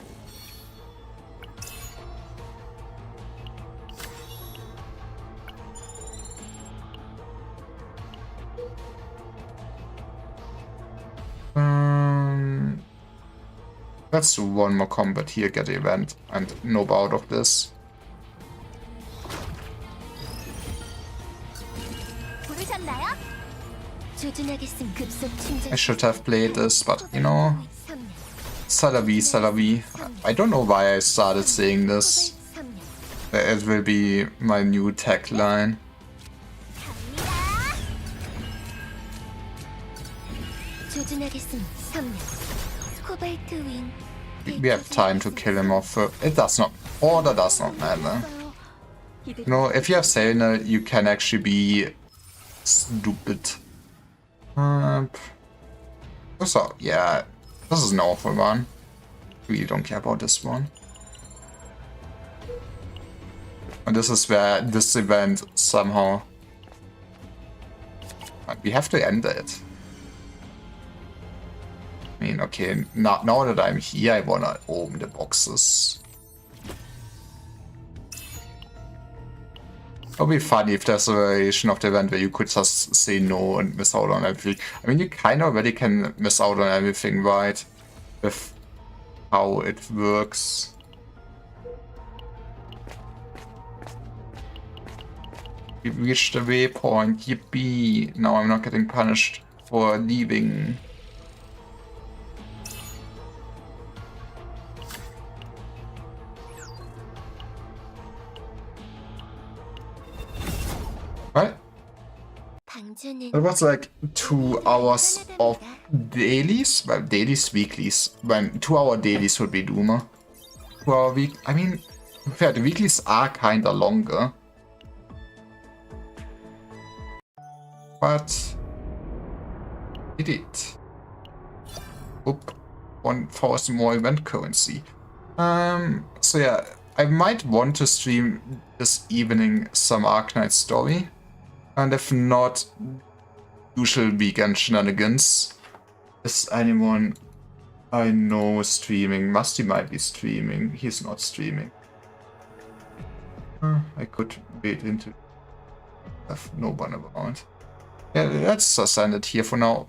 Let's do one more combat here, get the event, and nope out of this. 부르셨나요? 조준하겠습니다. 급속 충전. I should have played this, but you know, 3명. c'est la vie, c'est la vie. I don't know why I started saying this. 3명. It will be my new tagline. 조준하겠습니다. 3명. 코발트 윙. We have time to kill him off. It does not. Order does not matter. You know, if you have Selena, you can actually be stupid. So, yeah, this is an awful one. Really don't care about this one. And this is where this event somehow... We have to end it. I mean, okay, now that I'm here, I wanna open the boxes. It would be funny if there's a variation of the event where you could just say no and miss out on everything. I mean, you kind of already can miss out on everything, right? With how it works. We reached the waypoint, yippee! Now I'm not getting punished for leaving. What? 방주는 It was like 2 hours of dailies? Well, dailies, weeklies. When 2-hour dailies would be Duma. 2-hour week. I mean, fair, the weeklies are kinda longer. But did it. Oop. 1,000 more event currency. So yeah, I might want to stream this evening some Arknight story. And if not, usual weekend shenanigans. Is anyone I know streaming? Musty might be streaming. He's not streaming. I could wait into have no one around. Yeah, let's just end it here for now.